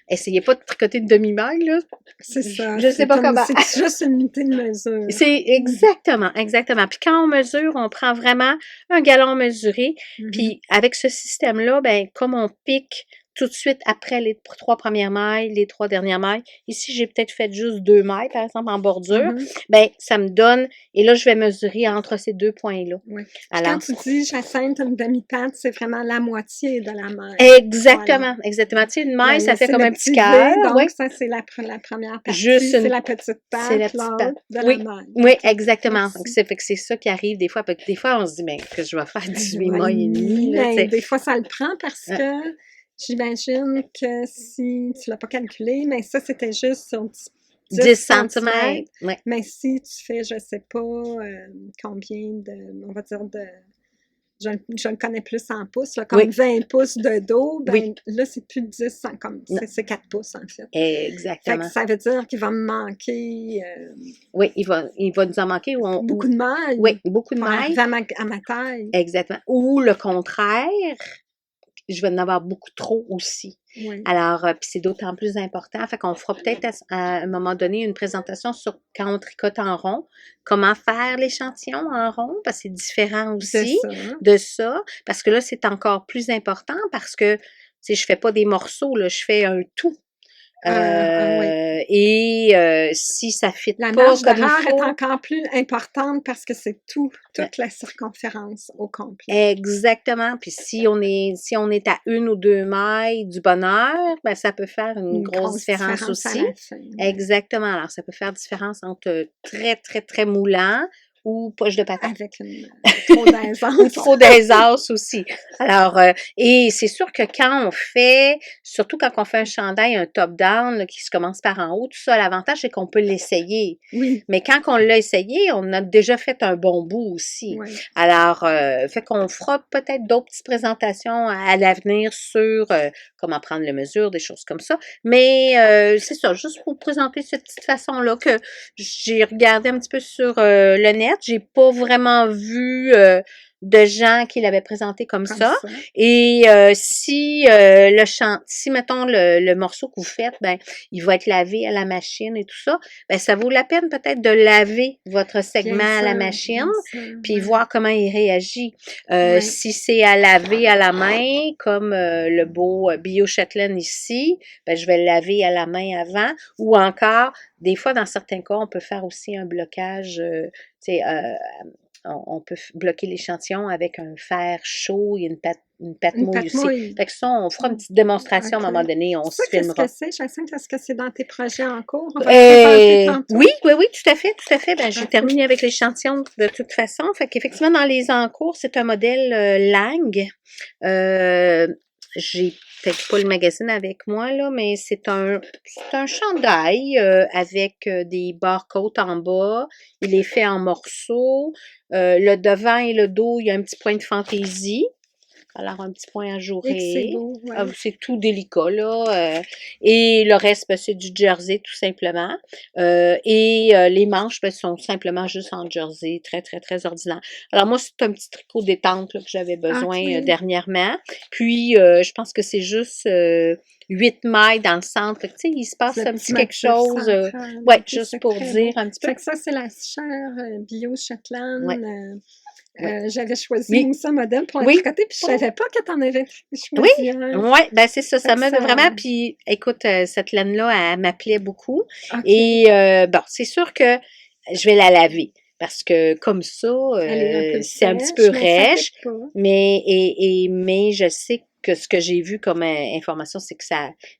essayez pas de tricoter une demi-maille, là. C'est ça. Je sais pas comment. C'est juste une unité de mesure. C'est exactement, exactement. Puis quand on mesure, on prend vraiment un galon mesuré. Mhm. Puis avec ce système-là, ben comme on pique tout de suite après les 3 premières mailles, les 3 dernières mailles. Ici, j'ai peut-être fait juste 2 mailles, par exemple, en bordure. Mhm. Ben ça me donne, et là, je vais mesurer entre ces 2 points-là. Oui. Puis Alors, quand tu dis, Jacinthe, une demi-patte, c'est vraiment la moitié de la maille. exactement, Voilà. exactement. Tu sais, une maille, Là, ça fait c'est comme le un petit V, cœur, donc ouais. ça, c'est la première partie. Juste C'est une, la petite c'est patte, la petite l'autre patte. de la Oui, maille. oui, OK. exactement. Merci. Fait que c'est ça qui arrive des fois. Fait que des fois, on se dit, mais que je vais faire 18 Ouais, mailles et demie, là, tu mais sais. des fois, ça le prend parce Ah, que j'imagine que si tu l'as pas calculé, mais ça, c'était juste sur 10 10 centimètres. centimètres. Ouais. Mais si tu fais, je sais pas combien de, on va dire je le connais plus en pouces, là, comme Oui. 20 pouces de dos, ben Oui. là, c'est plus de 10, comme Non. c'est 4 pouces, en fait. Fait que Exactement. ça veut dire qu'il va me manquer Oui, il va nous en manquer. beaucoup de mailles Oui, beaucoup de pour mailles. arriver à ma taille. Exactement. Ou le contraire, je vais en avoir beaucoup trop aussi. Oui. Alors, puis c'est d'autant plus important. Fait qu'on fera peut-être à un moment donné une présentation sur quand on tricote en rond, comment faire l'échantillon en rond, parce que c'est différent aussi ça. de ça. Parce que là, c'est encore plus important parce que, tu sais, je fais pas des morceaux, là, je fais un tout. Oui. Et si ça fit La pas marge comme il d'erreur est faut, encore plus importante parce que c'est toute la circonférence au complet. exactement. Puis si on est à 1 ou 2 mailles du bonheur, ben ça peut faire une grosse différence différence à aussi. la fin. Ouais. Exactement. Alors, ça peut faire différence entre très, très, très moulant ou poche de patate. Avec trop Ou d'aisance. trop d'aisance aussi. Alors, et c'est sûr que quand on fait, surtout quand on fait un chandail, un top-down qui se commence par en haut, tout ça, l'avantage, c'est qu'on peut l'essayer. Oui. Mais quand on l'a essayé, on a déjà fait un bon bout aussi. Oui. Alors, fait qu'on fera peut-être d'autres petites présentations à l'avenir sur comment prendre les mesures, des choses comme ça. Mais c'est ça, juste pour présenter cette petite façon-là que j'ai regardé un petit peu sur le net. J'ai pas vraiment vu de gens qui l'avaient présenté comme ça. Et si mettons le morceau que vous faites, ben il va être lavé à la machine et tout ça, ben ça vaut la peine peut-être de laver votre segment à la machine, puis voir comment il réagit. Si c'est à laver à la main, comme le beau Bio Shetland ici, ben je vais le laver à la main avant, ou encore, des fois dans certains cas, on peut faire aussi un blocage, on peut bloquer l'échantillon avec un fer chaud et une pâte mouille aussi. Fait que ça, on fera une petite démonstration à un moment donné, on se filmera. Qu'est-ce que c'est, Jacinthe? Est-ce que c'est dans tes projets en cours? On va présenter tantôt. Oui, tout à fait. Ben, j'ai terminé avec l'échantillon de toute façon. Fait qu'effectivement, dans les encours, c'est un modèle Lang. J'ai peut-être pas le magazine avec moi, là, mais c'est un chandail avec des barcodes en bas. Il est fait en morceaux. Le devant et le dos, il y a un petit point de fantaisie. Alors, un petit point ajouré. C'est beau, ouais. C'est tout délicat, là. Et le reste, ben, c'est du jersey, tout simplement. Les manches, ben, sont simplement juste en jersey, très, très, très ordinaire. Alors, moi, c'est un petit tricot détente là, que j'avais besoin dernièrement. Puis, je pense que c'est juste 8 mailles dans le centre. Fait que, tu sais, il se passe un petit quelque chose. Ouais, juste pour dire un petit peu. Fait que ça, c'est la chair Bio Shetland. Ouais. J'avais choisi ce modèle pour un tricoter, puis je savais pas que t'en avais choisi un. Oui, ben c'est ça, ça m'a vraiment, puis écoute, cette laine-là, elle m'appelait beaucoup. Et bon, c'est sûr que je vais la laver, parce que comme ça, c'est un petit peu rêche, mais je sais que ce que j'ai vu comme information, c'est que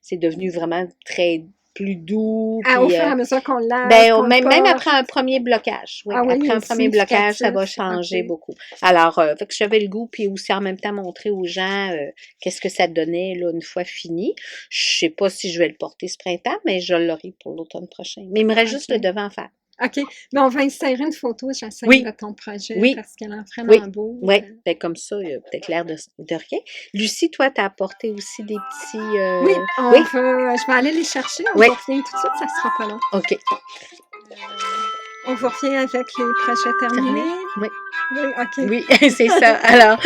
c'est devenu vraiment très plus doux. Ah, au Puis, fur et à mesure qu'on lave, ben, qu'on le même porte. après un premier blocage. Oui, Ah oui, après un premier blocage, ça va significatif. changer OK. beaucoup. Alors, fait que j'avais le goût, puis aussi en même temps montrer aux gens qu'est-ce que ça donnait là, une fois fini. Je sais pas si je vais le porter ce printemps, mais je l'aurai pour l'automne prochain. Mais il me reste juste le OK. devant à faire. OK. Mais on va insérer une photo, j'essaie, Oui, de ton projet oui, parce qu'elle a oui, vraiment beau. oui. Ben, comme ça, il y a peut-être l'air de rien. Lucie, toi, t'as apporté aussi des petits... Oui, Oui, je vais aller les chercher. On oui, vous revient tout de suite, ça sera pas long. OK. On vous revient avec les projets Terminé? terminés. Oui. Oui, OK. Oui, c'est ça. Alors,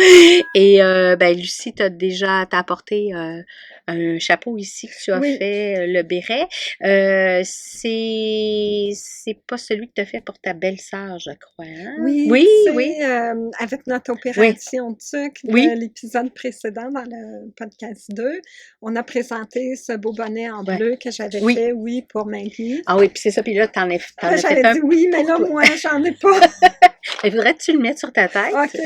et ben Lucie, t'as apporté un chapeau ici que tu as Oui, fait, le béret. C'est pas celui que tu as fait pour ta belle-sœur, je crois, hein? oui, Oui, tu oui, sais, avec notre oui, opération TUC oui, de l'épisode précédent dans le podcast 2, on a présenté ce beau bonnet en ouais, bleu que j'avais oui. fait, oui, pour Maggie. Ah oui, puis c'est ça, puis là, t'en Là, as j'avais fait un dit oui, mais pour là, toi. moi, j'en ai pas. Mais faudrait-tu le mettre sur ta tête? OK.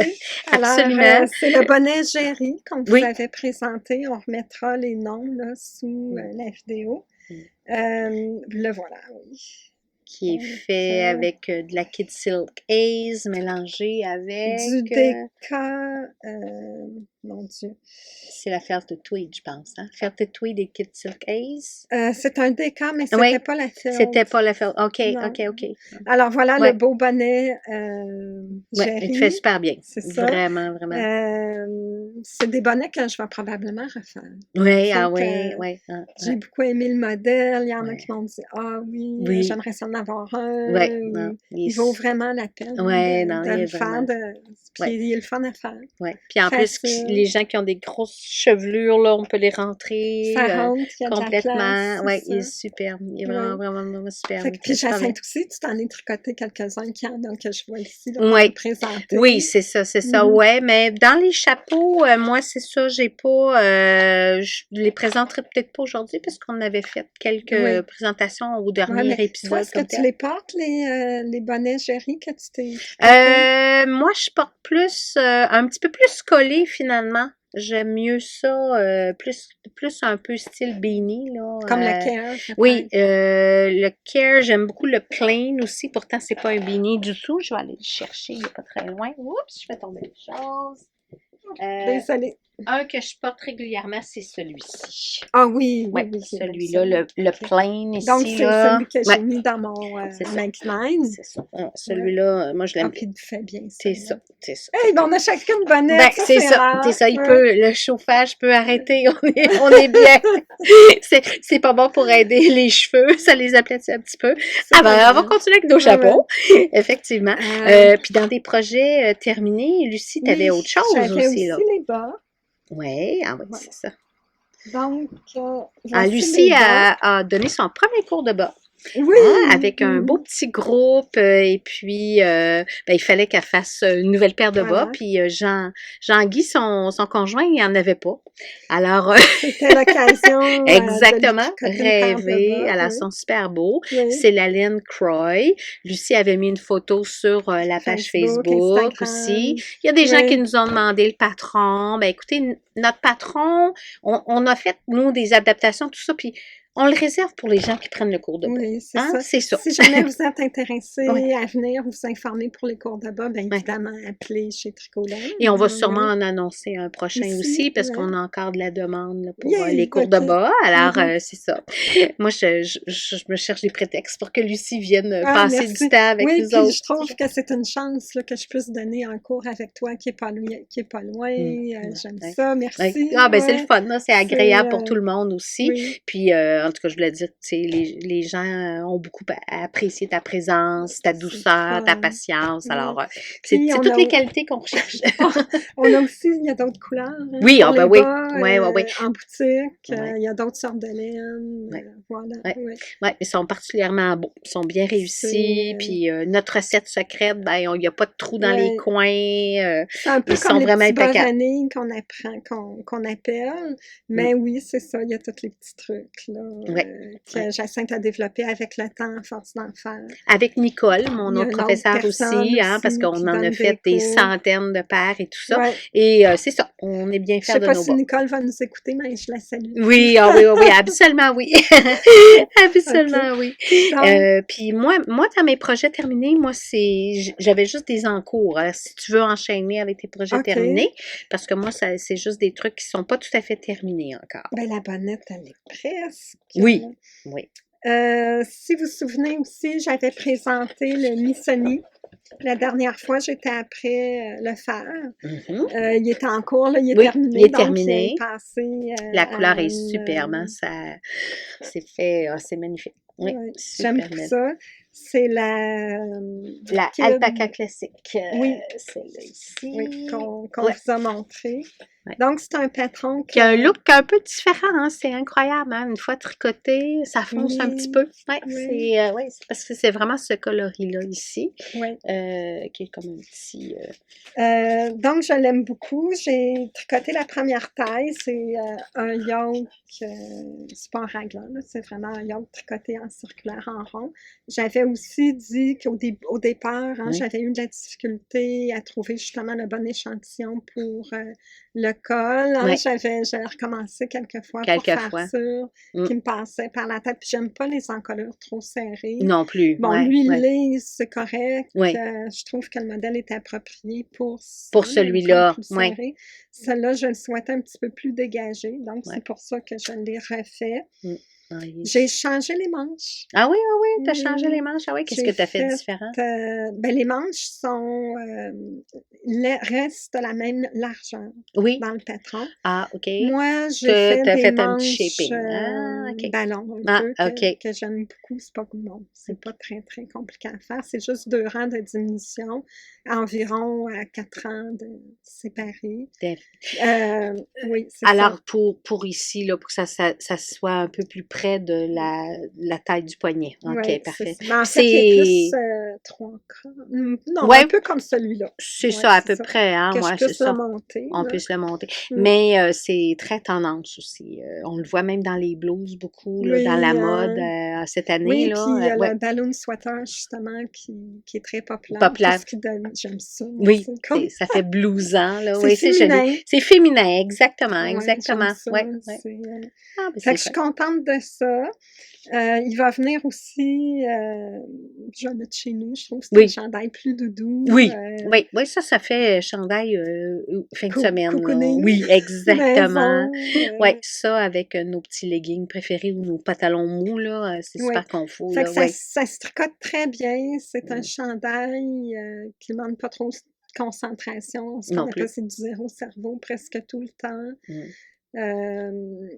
Alors, Absolument. c'est le bonnet Géry qu'on vous Oui. avait présenté. On remettra les noms là, sous la vidéo. Le voilà, oui. Qui est Donc, fait avec de la Kid Silk Haze mélangée du avec... déca, mon Dieu. c'est la Felted Tweed, je pense. Hein? Felted Tweed et Kid Silk Haze. C'est un déca, mais Oui, c'était pas la c'était felde. pas la Felted. OK, Non. OK, OK. Alors voilà le Ouais, beau bonnet ouais, il te fait Géry. super bien. C'est ça. Vraiment, vraiment. C'est des bonnets que je vais probablement refaire. Oui, Tu sais ah que oui, oui. j'ai beaucoup aimé le modèle. Il y en a qui Ouais. m'ont dit ah oui, Oui, j'aimerais ça en avoir oui, un. non. Ou, il vaut vraiment la peine Ouais, non, de il est le faire. vraiment. Puis Ouais, il est le fun à faire. ouais. Puis en plus, Facile. les gens qui ont des grosses chevelures, là, on peut les rentrer Ça rentre, il y a de la place, complètement. c'est Ouais, il est ça. superbe. Il est vraiment, Oui. vraiment, vraiment superbe. Fait Il que, te puis fait super bien. Jacinthe aussi, tu t'en es tricoté quelques-uns qui en ont que je vois ici là, qu'on a Oui, présenté. oui, c'est ça, c'est ça. Mhm. Ouais, mais dans les chapeaux, moi, c'est ça, j'ai pas, je les présenterai peut-être pas aujourd'hui parce qu'on avait fait quelques Oui. présentations au Ouais, dernier mais toi, épisode est-ce que comme tu tel. les portes, les bonnets Géry que tu t'es tricotés? Moi, je porte plus, un petit peu plus collé finalement. J'aime mieux ça, plus un peu style beanie, Comme le là. care, Oui, peut-être. le care, j'aime beaucoup le plain aussi. Pourtant, c'est pas un beanie du tout. Je vais aller le chercher, il est pas très loin. Oups, je fais tomber une chose. Euh, Désolée. un que je porte régulièrement, c'est celui-ci. Ah oui, oui, Ouais, oui, il est beau, celui-là, celui-là. le OK. plain Donc, ici, c'est là. celui que j'ai Ouais, mis dans mon c'est ça. Magline. C'est ça. Ouais. Celui-là, moi, je Ah, l'aime bien. puis il te fait bien, C'est celui-là. ça, c'est ça. Fait Hey, ben, que, on a chacun une bonnette, ben, ça, c'est c'est rare. ça, Ouais. le chauffage peut arrêter, on est bien. C'est pas bon pour aider les cheveux, ça les aplatit un petit peu. C'est Ah pas ben, on va grave. continuer avec nos Ouais, ouais. chapeaux, effectivement. Euh, Puis dans des projets terminés, Lucie, t'avais oui, autre chose j'avais aussi, aussi là. les bas. Ouais, ah oui, Voilà. c'est ça. Donc, Ah, voici les Lucie bas. a donné son premier cours de bas. Hein, Oui! avec un beau petit groupe, et puis ben, il fallait qu'elle fasse une nouvelle paire de bas, Voilà. puis Jean-Guy, son conjoint, il en avait pas. Alors, C'était l'occasion de lui exactement, tricoter une paire de rêver, bas. alors Oui, sont super beaux. oui. C'est la laine Croy. Lucie avait mis une photo sur la page Facebook, Facebook aussi. Instagram. Il y a des gens qui Oui, nous ont demandé le patron. Ben écoutez, notre patron, on a fait, nous, des adaptations, tout ça, puis on le réserve pour les gens qui prennent le cours de bas. oui, c'est Hein? ça. C'est ça. Si jamais vous êtes intéressé Oui, à venir vous informer pour les cours de bas, bien oui. évidemment, appelez chez Tricoland. Et on va sûrement Oui. en annoncer un prochain Aussi, aussi parce oui. qu'on a encore de la demande là, pour les Yay! cours de OK. bas. Alors, Mhm. c'est ça. Moi, je me cherche des prétextes pour que Lucie vienne Ah, passer du merci. temps avec Oui, nous puis autres. je trouve que c'est une chance là, que je puisse donner un cours avec toi qui est pas loin. J'aime Ouais. ça. Ouais. Merci. Ah, ben c'est le Ouais. fun, là. C'est C'est, agréable pour tout le monde aussi. oui, Puis, en tout cas, je voulais dire, tu sais, les gens ont beaucoup apprécié ta présence, ta c'est le douceur, ta fun. patience. Ouais. Alors, Puis c'est toutes les qualités qu'on recherche. on a aussi, il y a d'autres couleurs hein, Oui, pour ah ben les oui. bas Ouais, ouais, ouais. en boutique. Ouais, Il y a d'autres sortes de laine. ouais. Voilà. Ouais, Ouais. ouais, ils sont particulièrement beaux. Ils sont bien réussis. C'est, Puis notre recette secrète, ben, il n'y a pas de trous dans les ouais. coins. C'est un peu Ils comme sont les vraiment petits bas impeccables. vanille qu'on apprend, qu'on appelle. Mm. Mais oui, c'est ça, il y a tous les petits trucs, là. Ouais, que Jacinthe a développé avec le temps, à force d'en faire. Avec Nicole, mon Il y a autre une autre professeur personne aussi, hein, parce aussi qu'on qui en a donne fait des des cours. centaines de paires et tout ça. Ouais. Et c'est ça, on est bien Je fiers sais de pas nos si bas. Nicole va nous écouter, mais je la salue. Oui, absolument oui. Absolument oui. Donc, Puis moi, dans mes projets terminés, moi, j'avais juste des encours. Alors, si tu veux enchaîner avec tes projets OK. terminés, parce que moi, c'est juste des trucs qui sont pas tout à fait terminés encore. Ben, la bonnette, elle est presque. Oui. Si vous vous souvenez aussi, j'avais présenté le Missoni. La dernière fois, j'étais après le faire. Mhm. Il était en cours, là, il est Oui, terminé. il est donc, terminé. il est passé La couleur à est superbe, hein, ça c'est fait, c'est magnifique. Oui, ouais, j'aime super beaucoup belle. ça. C'est la La Kid. alpaca classique, Oui, celle-là ici. oui, qu'on Ouais. vous a montré. Ouais. Donc, c'est un patron Qui a un que... look un peu différent, hein, c'est incroyable, hein, une fois tricoté, ça fonce un petit Oui, peu. Ouais, oui, c'est parce que c'est vraiment ce coloris-là ici, oui. qui est comme un petit. Donc, je l'aime beaucoup. J'ai tricoté la première taille. C'est un yoke, c'est pas un raglan, là, c'est vraiment un yoke tricoté en circulaire en rond. J'avais aussi dit au départ, hein, Oui. j'avais eu de la difficulté à trouver justement le bon échantillon pour le col. Hein. Ouais. J'avais recommencé quelques fois pour faire sûr qu'il me passait par la tête. Puis j'aime pas les encolures trop serrées. Non plus. Bon, Ouais, lui, ouais. lisse, c'est correct. Ouais. Je trouve que le modèle est approprié pour celui-là. Ouais. Celle-là, je le souhaitais un petit peu plus dégagé. Donc, Ouais. c'est pour ça que je l'ai refait. Ah, yes. J'ai changé les manches. Ah oui, ah oui, tu as Oui, changé oui. les manches. Ah oui, qu'est-ce J'ai que tu as fait fait, différent? ben, les manches restent la même largeur Oui. dans le patron. Ah, OK. Moi, j'ai fait T'as des fait un manches petit shaping. Ah, OK. ballon un Ah, peu OK. que j'aime beaucoup. C'est pas bon, c'est pas très, très compliqué à faire. C'est juste 2 rangs de diminution, environ à 4 rangs de séparés. Oui, c'est ça. Alors, pour ici, là, pour que ça soit un peu plus près de la taille du poignet. OK, Oui, parfait. mais en fait, il est plus 3 quarts. Non, Ouais, un peu comme celui-là. c'est Ouais, ça, à c'est peu ça. près, hein, Que je ouais, c'est puisse le ça. monter. On là. puisse le monter. Mm. Mais c'est très tendance aussi. On le voit même dans les blouses beaucoup, là, dans la Oui, mode cette année. oui, là, puis il y a ouais. le balloon sweater, justement, qui est très populaire. Populaire. Parce qu'il donne, j'aime ça. Oui, c'est comme... ça fait blousant, là. C'est Oui, c'est joli. féminin. C'est féminin, exactement, Ouais, exactement. j'aime ça. Ouais, ouais. C'est, Ah, ben Fait c'est que je suis contente de ça. Il va venir aussi, je vais le mettre chez nous, je trouve que c'est un Oui. chandail plus doudou. Oui, oui, ça fait chandail fin de semaine, là. cocooning, Oui, exactement. maison. Oui, ça avec nos petits leggings préférés ou nos pantalons mous, là, c'est Oui. super confort, Fait là, que ouais. ça se tricote très bien. C'est un chandail qui ne demande pas trop de concentration. Ce qu'on Non appelle, plus. c'est du zéro cerveau presque tout le temps. Mm.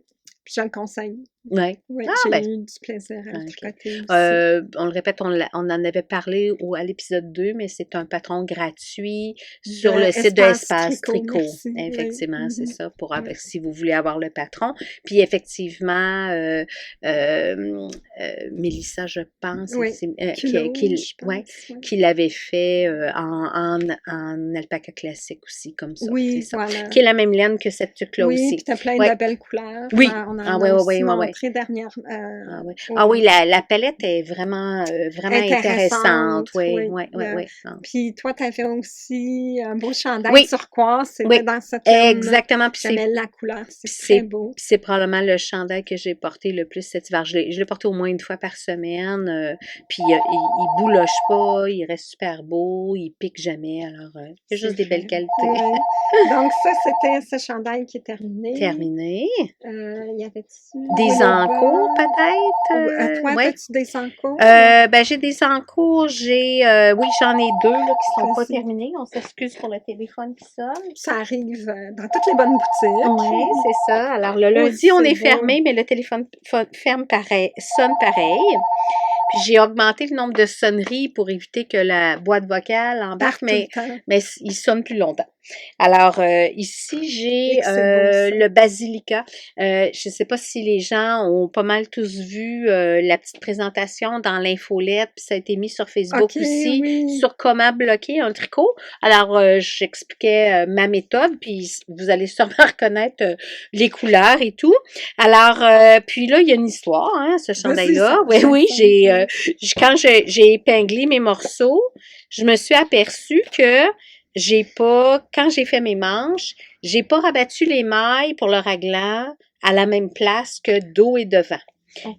Puis je le conseille. Ouais. Oui, Ah, j'ai ben, eu du plaisir à le OK. tricoter aussi. On le répète, on en avait parlé à l'épisode 2, mais c'est un patron gratuit sur De le site de Espace Espace Tricot, Tricot. merci, oui. Effectivement, c'est Mhm. ça, pour Ouais. si vous voulez avoir le patron. Puis effectivement, Mélissa, je pense, Oui, Culot, je ouais, pense. Ouais. qui l'avait fait en alpaca classique aussi, comme ça. Oui, C'est ça. voilà. Qui est la même laine que cette tuque-là Oui, aussi. puis t'as plein Ouais. de belles couleurs. Oui. On en Ah a ouais, aussi ouais, ouais, ouais. montré dernièrement. Ah oui. Ah oui, la palette est vraiment intéressante. Oui, oui. oui, oui, oui. Puis toi, tu avais aussi un beau chandail Oui. turquoise. C'était Oui. dans cette laine-là. Exactement. Puis J'aimais la couleur. C'est très beau. Puis c'est probablement le chandail que j'ai porté le plus cet hiver. Je l'ai porté au moins une fois par semaine. Puis il bouloche pas, il reste super beau, il pique jamais. Alors, il y a juste des belles qualités. Oui. Donc ça, c'était ce chandail qui est terminé. Terminé. Il y avait-tu des encours, peut-être? toi, ouais. as-tu des encours? Ben, j'ai des encours. Oui, j'en ai 2 là, qui sont pas Vas-y. terminés. On s'excuse pour le téléphone qui sonne. Ça arrive dans toutes les bonnes boutiques. Oui, c'est ça. Alors, le lundi, on est fermé, mais le téléphone sonne pareil. Puis j'ai augmenté le nombre de sonneries pour éviter que la boîte vocale embarque, mais il sonne plus longtemps. Alors, ici, j'ai le basilica. Je ne sais pas si les gens ont pas mal tous vu la petite présentation dans l'infolette, puis ça a été mis sur Facebook aussi, sur comment bloquer un tricot. Alors, j'expliquais ma méthode, puis vous allez sûrement reconnaître les couleurs et tout. Alors, puis là, il y a une histoire, hein, ce chandail-là. Oui, quand j'ai épinglé mes morceaux, je me suis aperçue que quand j'ai fait mes manches, j'ai pas rabattu les mailles pour le raglan à la même place que dos et devant.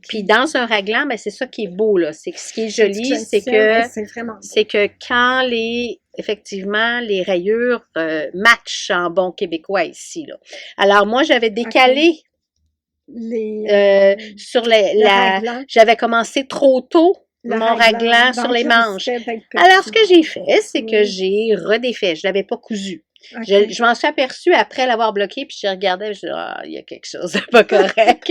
Puis dans un raglan, ben c'est ça qui est beau, là. Ce qui est joli, c'est que quand effectivement, les rayures matchent en bon québécois ici, là. Alors, moi, j'avais décalé sur j'avais commencé trop tôt mon raglan sur les manches. Alors, ce que j'ai fait, c'est que j'ai redéfait. Je l'avais pas cousu. Je m'en suis aperçue après l'avoir bloqué, puis je regardais, je dis, il y a quelque chose de pas correct.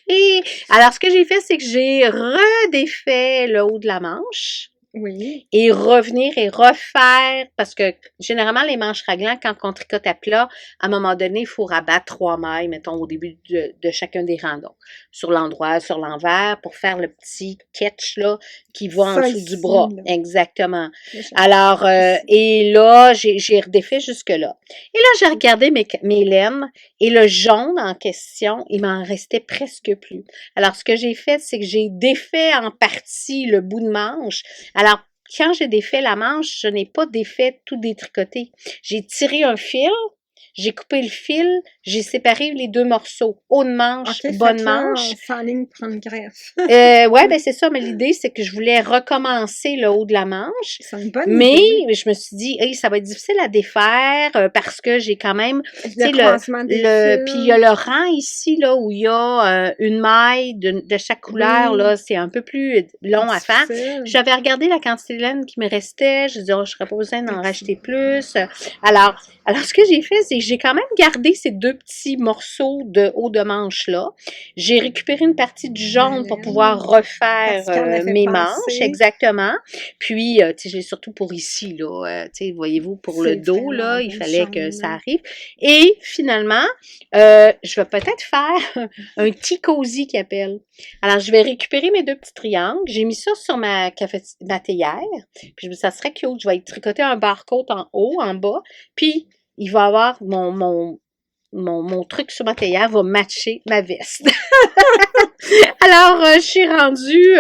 Et alors, ce que j'ai fait, c'est que j'ai redéfait le haut de la manche. Oui. Et revenir et refaire, parce que généralement, les manches raglan, quand on tricote à plat, à un moment donné, il faut rabattre 3 mailles, mettons, au début de chacun des rangs. Donc, sur l'endroit, sur l'envers, pour faire le petit catch, là, qui va en dessous du bras. Là. Exactement. Alors, et là, j'ai redéfait jusque-là. Et là, j'ai regardé mes laines, et le jaune en question, il m'en restait presque plus. Alors, ce que j'ai fait, c'est que j'ai défait en partie le bout de manche. Alors, quand j'ai défait la manche, je n'ai pas défait tout détricoté. J'ai tiré un fil, j'ai coupé le fil, j'ai séparé les 2 morceaux. Haut de manche, bas de manche. Sans ligne pour une greffe. Ouais, ben c'est ça, mais l'idée, c'est que je voulais recommencer le haut de la manche. C'est une bonne idée. Mais je me suis dit, hey, ça va être difficile à défaire parce que j'ai quand même puis il y a le rang ici là où il y a une maille de chaque couleur là, c'est un peu plus long à faire. J'avais regardé la quantité de laine qui me restait, je disais je n'aurais pas besoin d'en racheter plus. Alors ce que j'ai fait, c'est que j'ai quand même gardé ces 2 petits morceaux de haut de manche là. J'ai récupéré une partie du jaune pour pouvoir refaire mes manches, exactement. Puis, tu sais, j'ai surtout pour ici, là, tu sais, voyez-vous, pour le dos, là, il fallait que ça arrive. Et finalement, je vais peut-être faire un petit cosy qui appelle. Alors, je vais récupérer mes 2 petits triangles. J'ai mis ça sur ma théière. Puis, je me dis, ça serait cute. Je vais tricoter un barcode en haut, en bas. Puis, il va avoir mon truc sur ma théière va matcher ma veste. Alors, je suis rendue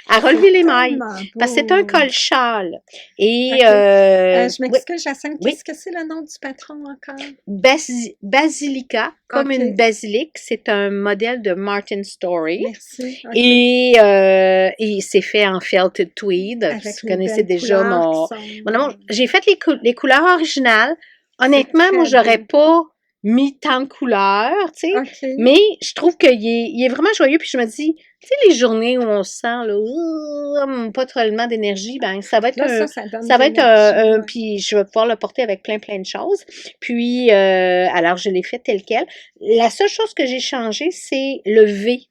à relever les mailles. Parce que c'est un col-châle. Et, je m'excuse, Jacinthe. Qu'est-ce que c'est le nom du patron encore? Basilica, comme une basilique. C'est un modèle de Martin Story. Merci. Et c'est fait en felted tweed. Vous connaissez déjà mon amour. J'ai fait les couleurs originales. Honnêtement, moi, j'aurais pas mis tant de couleurs, tu sais, mais je trouve qu'il est vraiment joyeux, puis je me dis, tu sais, les journées où on se sent, là, pas tellement d'énergie, ben, ça va être puis je vais pouvoir le porter avec plein de choses, puis, alors, je l'ai fait tel quel. La seule chose que j'ai changé, c'est le V.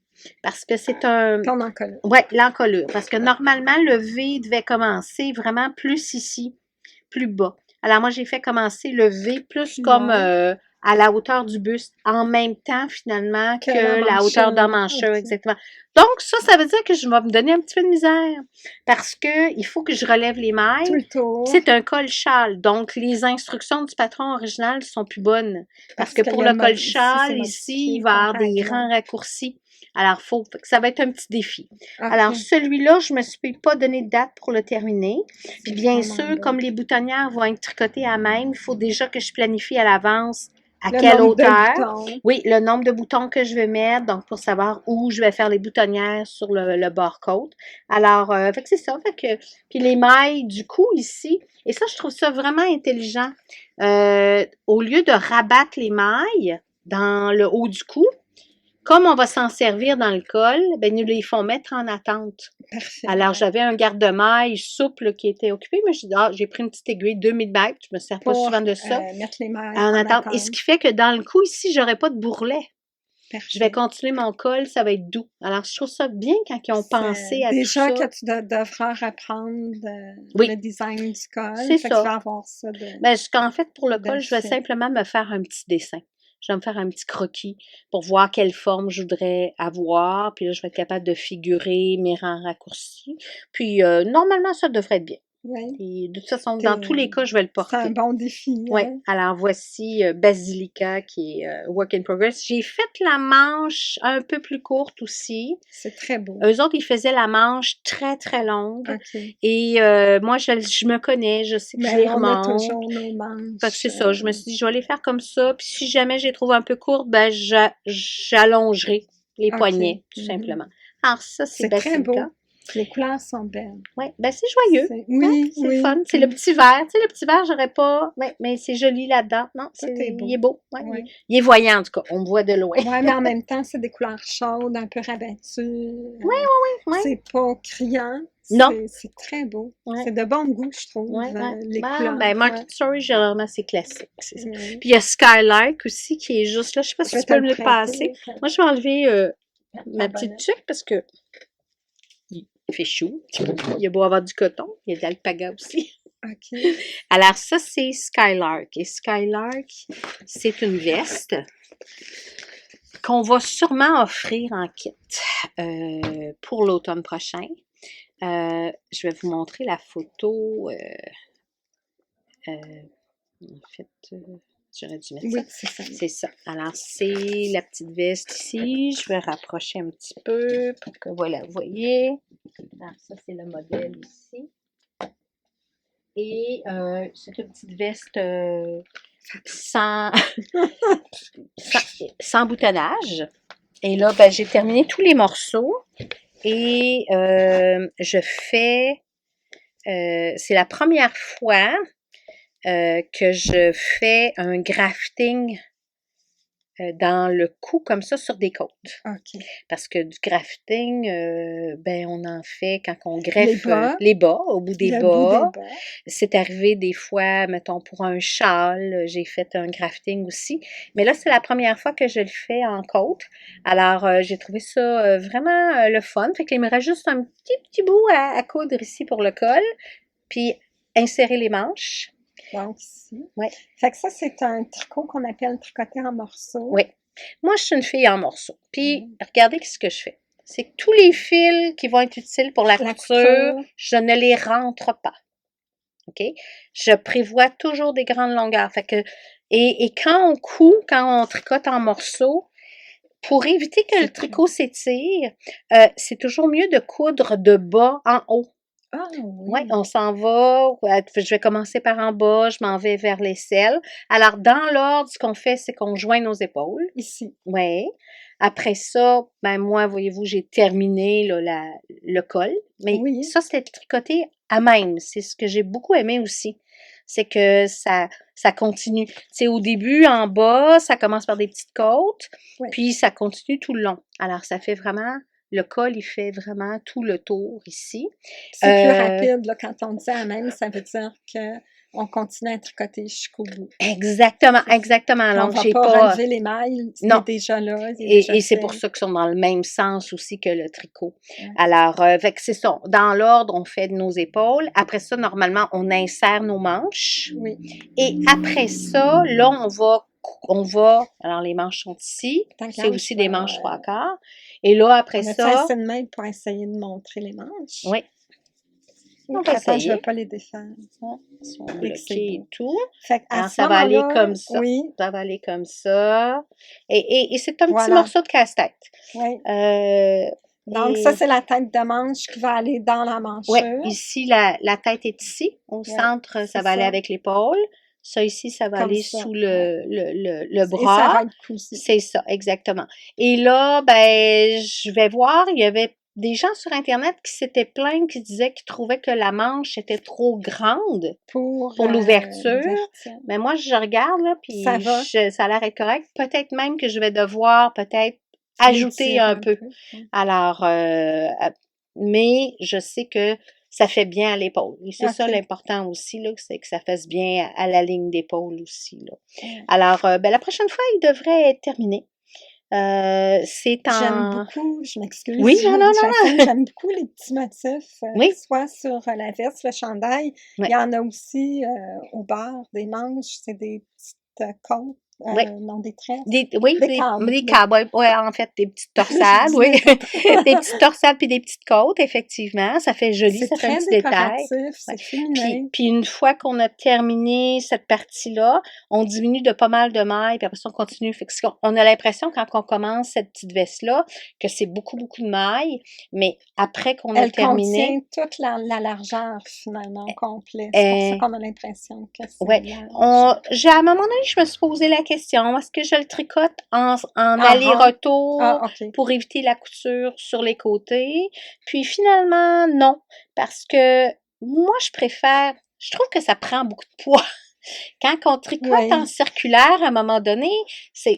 Parce que c'est ton encolure. Ouais, l'encolure. Parce que normalement, le V devait commencer vraiment plus ici, plus bas. Alors, moi, j'ai fait commencer le V plus comme à la hauteur du buste, en même temps, finalement, que la hauteur de mancheur, exactement. Donc, ça veut dire que je vais me donner un petit peu de misère, parce que il faut que je relève les mailles. Tout le tour. C'est un col-châle, donc les instructions du patron original sont plus bonnes, parce que pour le col-châle, ici, il va y avoir des rangs raccourcis. Alors, ça va être un petit défi. Alors, celui-là, je ne me suis pas donné de date pour le terminer. Puis bien sûr, comme les boutonnières vont être tricotées à même, il faut déjà que je planifie à l'avance à quelle hauteur. Oui, le nombre de boutons que je vais mettre, donc pour savoir où je vais faire les boutonnières sur le barcode. Alors, fait que c'est ça. Fait que, puis les mailles du cou ici, et ça, je trouve ça vraiment intelligent. Au lieu de rabattre les mailles dans le haut du cou, comme on va s'en servir dans le col, ben nous les font mettre en attente. Parfait. Alors, j'avais un garde-mailles souple qui était occupé, mais j'ai pris une petite aiguille 2000 mètres, je me sers pas souvent de ça. Mettre les mailles en attente. Et ce qui fait que dans le cou, ici, j'aurais pas de bourrelet. Je vais Parfait. continuer mon col, ça va être doux. Alors, je trouve ça bien quand ils ont pensé à tout Déjà que ça. tu devras reprendre Oui, le design du col, c'est fait que tu vas ça. avoir ça Ben, en fait, pour le de col, je vais fait. simplement me faire un petit dessin. Je vais me faire un petit croquis pour voir quelle forme je voudrais avoir. Puis là, je vais être capable de figurer mes rangs raccourcis. Puis, normalement, ça devrait être bien. Oui, Puis, de toute façon, dans tous les cas, je vais le c'est un porter. bon défi, Oui, hein? alors voici Basilica qui est work in progress. J'ai fait la manche un peu plus courte aussi. C'est très beau. Eux autres, ils faisaient la manche très, très longue. OK. Et moi, je me connais, je sais que je Mais les on a remonte. toujours nos Fait que c'est manches. ça, je me suis dit, je vais les faire comme ça. Puis si jamais je les trouve un peu courtes, ben j'allongerai les OK. poignets, tout Mhm. simplement. Alors ça, c'est C'est très Basilica. beau. Les couleurs sont belles. Oui, ben c'est joyeux. Hein? Oui, C'est le oui. fun. C'est le petit vert. Tu sais, le petit vert, j'aurais pas. Ouais, mais c'est joli là-dedans. Non, Tout est il est beau. beau. Ouais, Oui. il est voyant, en tout cas. On me voit de loin. Ouais, mais en même temps, c'est des couleurs chaudes, un peu rabattues. Ouais. C'est pas criant. Non. C'est très beau. Ouais. C'est de bon goût, je trouve, Ouais. les Ben, couleurs. ben, Market Ouais. Story, généralement, c'est classique. C'est ça. Oui. Puis il y a Skylark aussi qui est juste là. Je sais pas Je si vais tu te peux le me le prêter. passer. Moi, je vais enlever ma La petite bonnette. tuque parce que il fait chaud. Il y a beau avoir du coton. Il y a de l'alpaga aussi. OK. Alors, ça, c'est Skylark. Et Skylark, c'est une veste qu'on va sûrement offrir en kit pour l'automne prochain. Je vais vous montrer la photo. En fait, j'aurais dû mettre ça. Oui, c'est ça. C'est ça. Alors, c'est la petite veste ici. Je vais rapprocher un petit peu pour que, voilà, vous voyez. Alors, ça, c'est le modèle ici. Et c'est une petite veste sans, sans boutonnage. Et là, ben, j'ai terminé tous les morceaux. Et je fais... c'est la première fois que je fais un grafting dans le cou comme ça sur des côtes. OK. Parce que du grafting, ben on en fait quand on greffe Les bas. au bout des Le bout des bas. bas. C'est arrivé des fois, mettons pour un châle, j'ai fait un grafting aussi. Mais là, c'est la première fois que je le fais en côte. Alors, j'ai trouvé ça vraiment le fun. Fait qu'il me reste juste un petit bout à coudre ici pour le col. Puis, insérer les manches. Donc, ici. Oui. Fait que ça, c'est un tricot qu'on appelle tricoter en morceaux. Oui. Moi, je suis une fille en morceaux. Puis, regardez ce que je fais. C'est que tous les fils qui vont être utiles pour la couture, je ne les rentre pas. OK? Je prévois toujours des grandes longueurs. Fait que, et quand on coud, quand on tricote en morceaux, pour éviter que le tricot s'étire, c'est toujours mieux de coudre de bas en haut. Ah Oui, oui. on s'en va. Je vais commencer par en bas, je m'en vais vers l'aisselle. Alors, dans l'ordre, ce qu'on fait, c'est qu'on joint nos épaules. Ici. Oui. Après ça, ben moi, voyez-vous, j'ai terminé là, le col. Mais ça, c'était tricoté à même. C'est ce que j'ai beaucoup aimé aussi. C'est que ça continue. Tu sais, au début, en bas, ça commence par des petites côtes, puis ça continue tout le long. Alors, ça fait vraiment... Le col, il fait vraiment tout le tour ici. C'est plus rapide, là, quand on dit à même, ça veut dire qu'on continue à tricoter jusqu'au bout. Exactement. Donc, j'ai pas relever les mailles, il est déjà là. Et c'est pour ça qu'ils sont dans le même sens aussi que le tricot. Alors, fait que c'est ça. Dans l'ordre, on fait nos épaules. Après ça, normalement, on insère nos manches. Oui. Et après ça, là, on va, alors les manches sont ici. C'est aussi des manches 3/4. Et là, après ça... On a assez de main pour essayer de montrer les manches. Oui. On va essayer. Je ne vais pas les défaire. Ils sont bloqués et tout. Fait alors, ça va aller comme ça. Oui. Ça va aller comme ça. Et c'est un petit morceau de casse-tête. Oui. Donc, ça, c'est la tête de manche qui va aller dans la manchure. Oui, ici, la tête est ici. Au centre, ça va aller avec l'épaule. Ça, ici, ça va aller sous le bras. Et ça va être cousu. C'est ça, exactement. Et là, ben, je vais voir, il y avait des gens sur Internet qui s'étaient plaints, qui disaient qu'ils trouvaient que la manche était trop grande pour l'ouverture. Mais moi, je regarde, là, puis ça a l'air être correct. Peut-être même que je vais devoir ajouter un peu. Alors, mais je sais que ça fait bien à l'épaule. Et c'est ça l'important aussi, là, c'est que ça fasse bien à la ligne d'épaule aussi, là. Alors, ben, la prochaine fois, il devrait être terminé. C'est J'aime en... beaucoup, je m'excuse, Oui, non, non, non. Jacinthe, j'aime beaucoup les petits motifs, Oui, soit sur la veste, le chandail. Il oui, y en a aussi au bord des manches, c'est des petites côtes, oui. non, des tresses, Oui, des câbles, des oui. cowboys, ouais, en fait, des petites Je torsades, dis oui. n'importe quoi. Des petites torsades puis des petites côtes, effectivement. Ça fait joli, C'est ça fait un très petit détail. décoratif, Ouais. c'est féminin. Puis une fois qu'on a terminé cette partie-là, on diminue de pas mal de mailles, puis après ça, on continue. Fait que on a l'impression, quand on commence cette petite veste-là, que c'est beaucoup, beaucoup de mailles, mais après qu'on a Elle contient terminé, toute la largeur, finalement, au complet. C'est pour ça euh, qu'on a l'impression que c'est ouais, large. à un moment donné, je me suis posé la question, est-ce que je le tricote en En rond? aller-retour Ah, OK. pour éviter la couture sur les côtés? Puis finalement, non, parce que moi, je trouve que ça prend beaucoup de poids. Quand on tricote en Oui. circulaire, à un moment donné, ça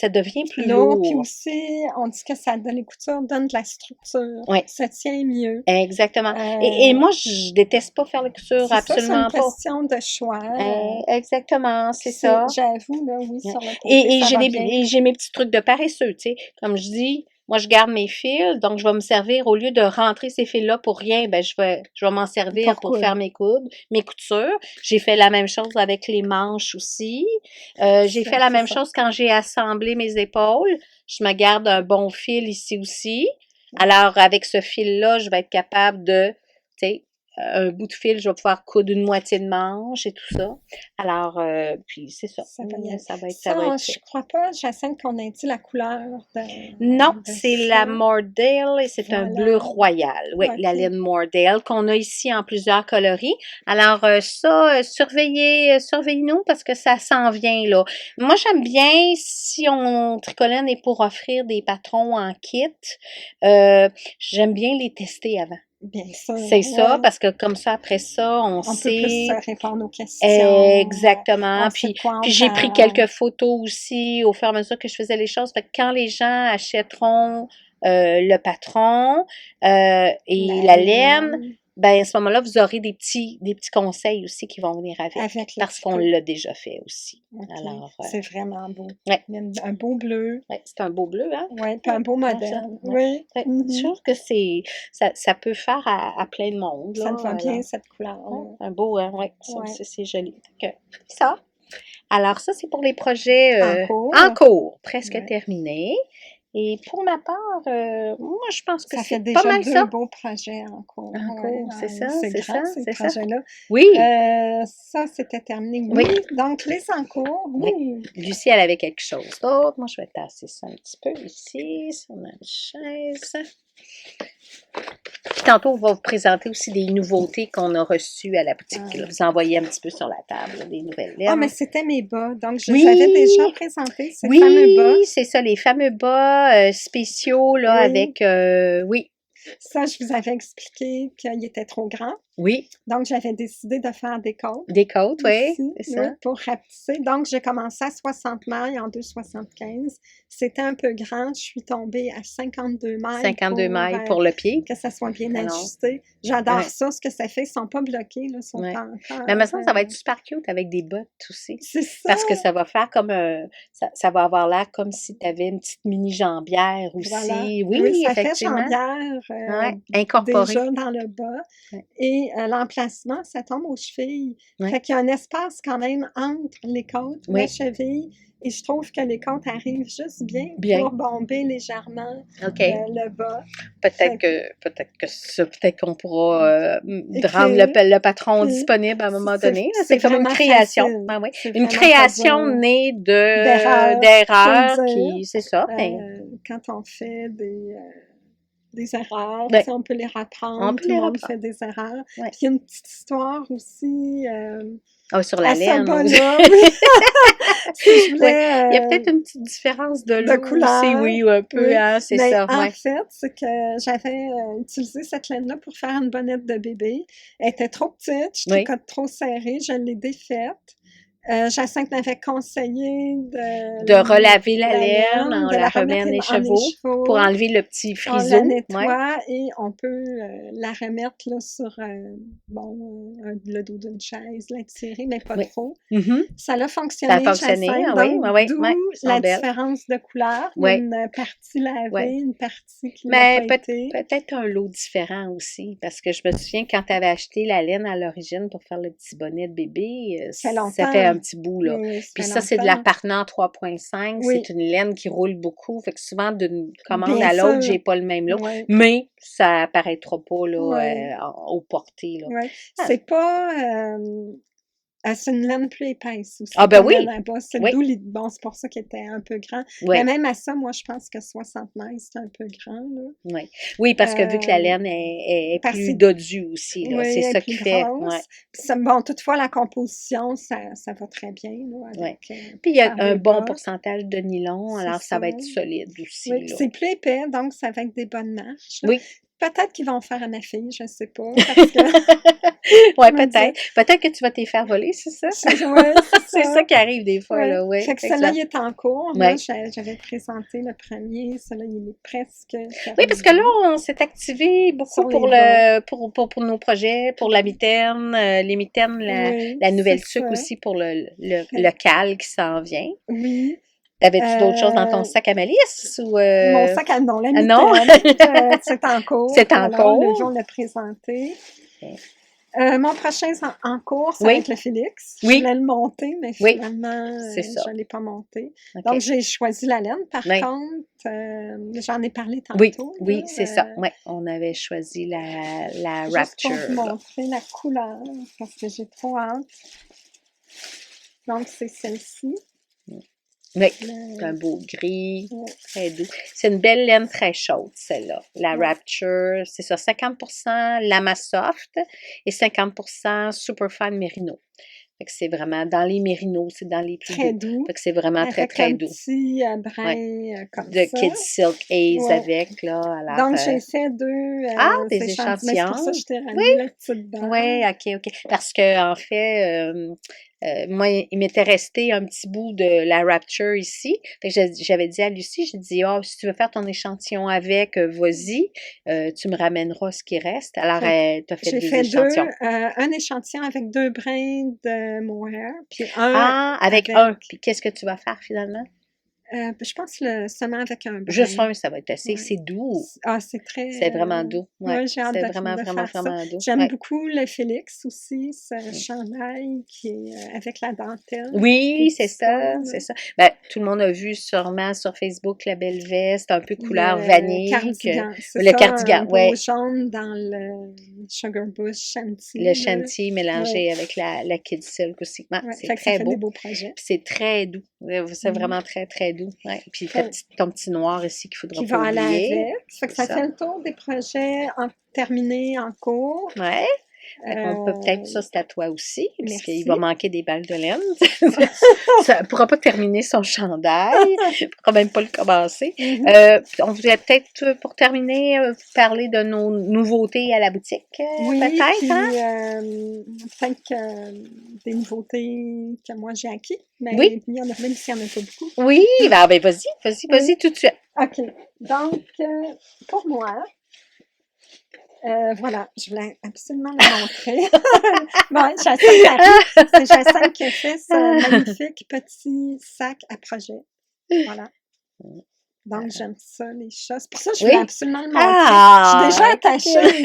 devient plus Lourd, puis lourd. aussi, on dit que les coutures donnent de la structure, Oui, ça tient mieux. exactement. Et Euh, moi, je déteste pas faire les coutures, c'est ça, c'est une absolument pas. question de choix. Exactement, Puis c'est ça. j'avoue, là, oui, Ouais. sur le côté, ça va bien. Et j'ai mes petits trucs de paresseux, tu sais. Comme je dis, moi, je garde mes fils, donc je vais me servir, au lieu de rentrer ces fils-là pour rien, ben, je vais m'en servir Pour pour faire coudre. mes coutures. J'ai fait la même chose avec les manches aussi. J'ai fait la C'est même ça. chose quand j'ai assemblé mes épaules. Je me garde un bon fil ici aussi. Alors, avec ce fil-là, je vais être capable de, tu sais, un bout de fil, je vais pouvoir coudre une moitié de manche et tout ça. Alors, puis c'est ça. Ça va y aller. Ça va Ça, être je fait. crois pas, Jacinthe, qu'on ait dit la couleur Non, de c'est ça. la Moordale et c'est un bleu Voilà. royal. Oui, la OK. laine Moordale qu'on a ici en plusieurs coloris. Alors ça, surveillez-nous parce que ça s'en vient là. Moi, j'aime bien si on Tricolène est pour offrir des patrons en kit, j'aime bien les tester avant. Bien sûr, C'est ça, ouais. parce que comme ça, après ça, on On peut plus sait répondre aux questions, exactement. on sait de quoi Puis on j'ai pris parle. quelques photos aussi au fur et à mesure que je faisais les choses. Fait que quand les gens achèteront le patron et La la laine, laine ben à ce moment-là, vous aurez des petits conseils aussi qui vont venir avec le parce qu'on tricot. l'a déjà fait aussi. OK. Alors, C'est vraiment beau. ouais, Il y a un beau bleu. ouais, c'est un beau bleu, hein? Oui, puis un beau Comme ça, modèle. ouais. Oui. Ouais. Je Mhm. trouve que ça peut faire à plein de monde, Ça là. te va bien, Alors, cette ouais, couleur-là. un beau, hein, ouais, ça Oui. aussi, c'est joli. Fait que, ça. Alors ça, c'est pour les projets En en cours. cours, presque Ouais. terminés. Et pour ma part, moi, je pense que Ça fait c'est pas déjà mal 2 ça. beaux projets en cours. En Ouais. cours, c'est ça, C'est c'est ça, grand, ces c'est ça. projets-là. Oui, Ça, c'était terminé. oui, Oui, donc les en cours. oui. Lucie, elle avait quelque chose d'autre. Moi, je vais tasser ça un petit peu ici, sur ma chaise. Puis tantôt, on va vous présenter aussi des nouveautés qu'on a reçues à la boutique. Ah. Là. Vous envoyez un petit peu sur la table, là, des nouvelles Ah, mais laines. c'était mes bas. Donc, je les avais déjà Oui, présentés, ces fameux bas. oui, c'est ça, les fameux bas spéciaux, là, Oui. avec, oui, Ça, je vous avais expliqué qu'il était trop grand. oui, Donc, j'avais décidé de faire des côtes des côtes, oui, ici, c'est oui, ça. pour rapetisser. Donc, j'ai commencé à 60 mailles en 2,75. C'était un peu grand. Je suis tombée à 52 mailles 52 mailles pour le pied. que ça soit bien Alors, ajusté. J'adore ouais, ça, ce que ça fait. Ils ne sont pas bloqués, là, ils sont ouais. encore... Mais maintenant, ça va être super cute avec des bottes aussi. C'est ça! Parce que ça va faire comme ça va avoir l'air comme si tu avais une petite mini jambière Voilà. aussi. Oui, Oui, ça fait effectivement. jambière Ouais, incorporé. déjà dans le bas. Ouais. Et l'emplacement, ça tombe aux chevilles. Ouais. Fait qu'il y a un espace quand même entre les côtes, la Oui, cheville. Et je trouve que les côtes arrivent juste bien bien. pour bomber légèrement OK. le bas. Fait Peut-être qu'on pourra rendre écrire, le patron puis disponible à un moment c'est donné. là. c'est C'est comme une vraiment création. facile. Ah oui. C'est Une vraiment création pas dur. née D'erreurs, faut le d'erreurs dire. qui, c'est ça. Ben, Quand on fait des erreurs, ouais, on peut les on reprendre, peut tout le les monde reprendre. fait des erreurs. Ouais. Puis il y a une petite histoire aussi Sur la à ce laine, oui. bas-là, oui. Si je Ouais. Il y a voulais peut-être une petite différence de de l'eau aussi, couleur, oui, un peu, oui. hein, c'est Mais ça, en ouais. fait, c'est que j'avais utilisé cette laine-là pour faire une bonnette de bébé. Elle était trop petite, je Oui, tricote trop serré, je l'ai défaite. Jacinthe m'avait conseillé De relaver la la laine, laine, on de la la remet remettre en en écheveau pour écheveau. enlever le petit On la friseau. Ouais. nettoie et on peut la remettre là, sur le dos d'une chaise, l'étirer, mais pas Oui. trop. Mhm. Ça a Ça a fonctionné, fonctionné, Jacinthe. ah oui, Donc, oui, oui, d'où oui, ils sont la belles. différence de couleur. Il y a Oui, une partie lavée, oui. une partie qui ne l'a Mais pas été. peut-être un lot différent aussi, parce que je me souviens quand tu avais acheté la laine à l'origine pour faire le petit bonnet de bébé, Ça fait ça fait un longtemps. petit bout, Oui, là. oui, ça Puis fait ça, c'est de la longtemps. Parnant 3.5, Oui, c'est une laine qui roule beaucoup, fait que souvent d'une commande bien à l'autre, sûr. j'ai pas le même lot, Oui, mais ça apparaîtra pas là, oui, au porté, là. oui. Ah, C'est pas... c'est une laine plus épaisse aussi ah ben comme laine oui, à bas. C'est oui, d'où bon, c'est pour ça qu'il était un peu grand. Mais oui. même à ça, moi, je pense que 60 mètres, c'est un peu grand, là. Oui. Oui, parce que vu que la Euh, laine est parce plus que, dodue aussi, là, oui, c'est elle est ça plus qui fait. Ouais, grosse. Puis bon, toutefois, la composition, ça va très bien, là, ouais. avec, Puis il pour y a faire un des bon bas. pourcentage de nylon, C'est alors ça ça. va être solide Oui, aussi, puis là. c'est plus épais, donc ça va être des bonnes marches, là. Oui. Peut-être qu'ils vont faire à ma fille, je ne sais pas, parce que je Ouais, me dis, peut-être. Peut-être que tu vas t'y faire voler, c'est ça? ouais, c'est C'est ça ça. qui arrive des fois, Ouais. là, oui, Fait que celui-là, exact. il est en cours. Là, Ouais. j'avais présenté le premier. Celui-là, il est presque Oui, parce que là, terminé. on s'est activé beaucoup Sur les pour bas. pour nos projets, pour la mitaine, les mitaines, Oui, la c'est nouvelle tuque ça. aussi pour le Fait- cal qui s'en vient. oui. T'avais-tu d'autres choses dans ton Euh, sac à malice ou mon sac à non, la ah non? mitaine, c'est en cours. C'est en Voilà, le cours? jour l'a présenté. Ok. Mon prochain en cours, ça va être Oui, le Félix. Je oui, voulais le monter, mais oui, finalement, c'est je ça. ne l'ai pas monté. Donc, OK. j'ai choisi la laine. Par Oui, contre, j'en ai parlé oui, tantôt, là, oui, c'est ça. Oui, on avait choisi la juste pour vous Rapture, là. montrer la couleur, parce que j'ai trop hâte. Donc, c'est celle-ci. Oui, c'est un Le- beau gris, ouais, très doux. C'est une belle laine très chaude, celle-là. La ouais, Rapture, c'est ça, 50% Lama Soft et 50% Superfine Merino. Fait que c'est vraiment dans les mérinos, c'est dans les plus très doux. doux, Fait que c'est vraiment très, avec très un doux. petit Ouais. brin comme De ça. Kid Silk Haze Ouais. avec, là. Alors, Donc, j'ai fait deux ah, des échantillons. Mais c'est pour ça que échantillons. je t'ai Oui, ramené la petite oui, barre. OK, OK. Parce que en fait, moi, il m'était resté un petit bout de la Rapture ici. Fait que j'avais dit à Lucie, j'ai dit, ah, si tu veux faire ton échantillon avec, vas-y, tu me ramèneras ce qui reste. Alors, Fait que elle t'a fait j'ai des fait échantillons. un échantillon avec 2 brins de mohair, puis un Ah, avec avec, un. Puis qu'est-ce que tu vas faire finalement? je pense le seulement avec un Juste brin. un, ça va être assez. Ouais. C'est doux. Ah, c'est très, C'est vraiment doux. Ouais. ouais, j'ai hâte C'est vraiment, de vraiment, faire ça. vraiment doux. J'aime Ouais. beaucoup le Félix aussi, ce Mm. chandail qui est avec la dentelle, des Oui, c'est petits points, ça, là. c'est ça. Ben, tout le monde a vu sûrement sur Facebook la belle veste, un peu couleur Le vanille, cardigan, c'est le ça, un cardigan, beau ouais, jaune dans le Sugar Bush le Shanty, là. chantilly Ouais, mélangé avec la Kid Silk aussi. Ouais, ouais, c'est fait que ça très fait des beau. beaux projets. Puis c'est très doux. C'est Mhm. vraiment très, très doux. Ouais. Puis Fait ton petit noir ici qu'il faudra qui pas va aller oublier. avec. Fait que C'est ça ça. fait le tour des projets terminés en cours. Ouais. Fait qu'on peut peut-être, Euh, ça c'est à toi aussi, puisqu'il va merci. manquer des balles de laine. Ça ne pourra pas terminer son chandail, il ne pourra même pas le commencer. Mhm. On voudrait peut-être, pour terminer, vous parler de nos nouveautés à la boutique, Oui, peut-être, hein? puis peut-être que des nouveautés que moi j'ai acquis, Oui, mais il y en a même s'il n'y en a pas beaucoup. oui, ben vas-y, vas-y, Oui, vas-y tout de suite. OK. Donc, pour moi, voilà, je voulais absolument le montrer. Bon, Jacinthe arrive. C'est Jacinthe qui a fait ce magnifique petit sac à projet. Voilà. Donc, j'aime ça, les chats. C'est pour ça que je voulais Oui? absolument le montrer. Je suis déjà Ah, attachée,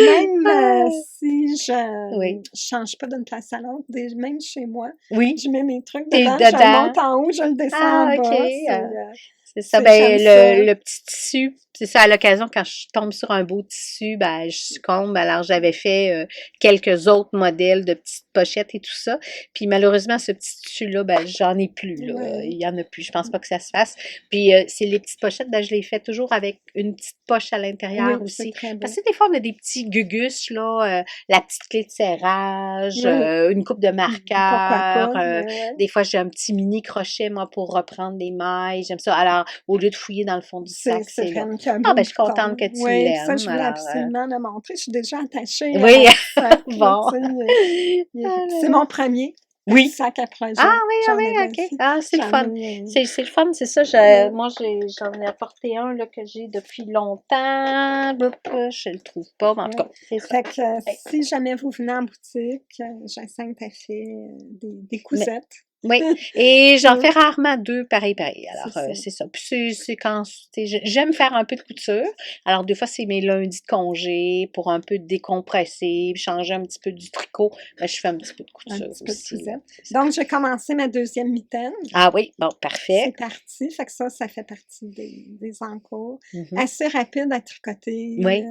même si je oui, ne change pas d'une place à l'autre, même chez moi, oui, je mets mes trucs t'es dedans, je le dedans. monte en haut, je le descends en Ah, OK. bas. C'est ça, J'aime ben ça. le petit tissu, c'est ça, à l'occasion, quand je tombe sur un beau tissu, ben je succombe. Alors, j'avais fait quelques autres modèles de petites pochettes et tout ça. Puis malheureusement, ce petit tissu-là, ben j'en ai plus, là. Ouais. Il y en a plus. Je pense pas que ça se fasse. Puis c'est les petites pochettes, ben je les fais toujours avec une petite poche à l'intérieur Oui, c'est aussi. très Parce beau. que des fois, on a des petits gugus, là, la petite clé de serrage, Oui, une coupe de pourquoi marqueurs, pas, ouais. des fois, j'ai un petit mini crochet, moi, pour reprendre des mailles. J'aime ça. Alors, au lieu de fouiller dans le fond du sac, C'est c'est là. vraiment qu'un Ah, beau ben, je suis bouton. contente que tu Oui, ça, je l'aimes. voulais Alors, absolument le montrer. Je suis déjà attachée à oui, mon sac, là, bon. tu sais. Ah là C'est là. mon premier. Oui. sac à projet. Ah oui, J'en oui, avais OK. aussi. Ah, c'est le J'en fun. ai... C'est le fun, c'est ça. ouais. Moi, j'en ai apporté un là, que j'ai depuis longtemps. Je le trouve pas, mais en tout Ouais. cas, c'est ça. Fait que Ouais. si jamais vous venez en boutique, Jacinthe a fait des Mais cousettes. oui, et j'en Ouais, fais rarement 2 pareil. c'est Alors, ça. c'est ça. Puis c'est quand, j'aime faire un peu de couture. Alors, des fois, c'est mes lundis de congé pour un peu décompresser, puis changer un petit peu du tricot. Ben, je fais un petit peu de Un couture petit peu de aussi, là. cousette. C'est ça. Donc, j'ai commencé ma deuxième mitaine. Ah oui, bon, C'est parfait. parti. Fait que ça fait partie des encours. Mhm. Assez rapide à tricoter. Oui.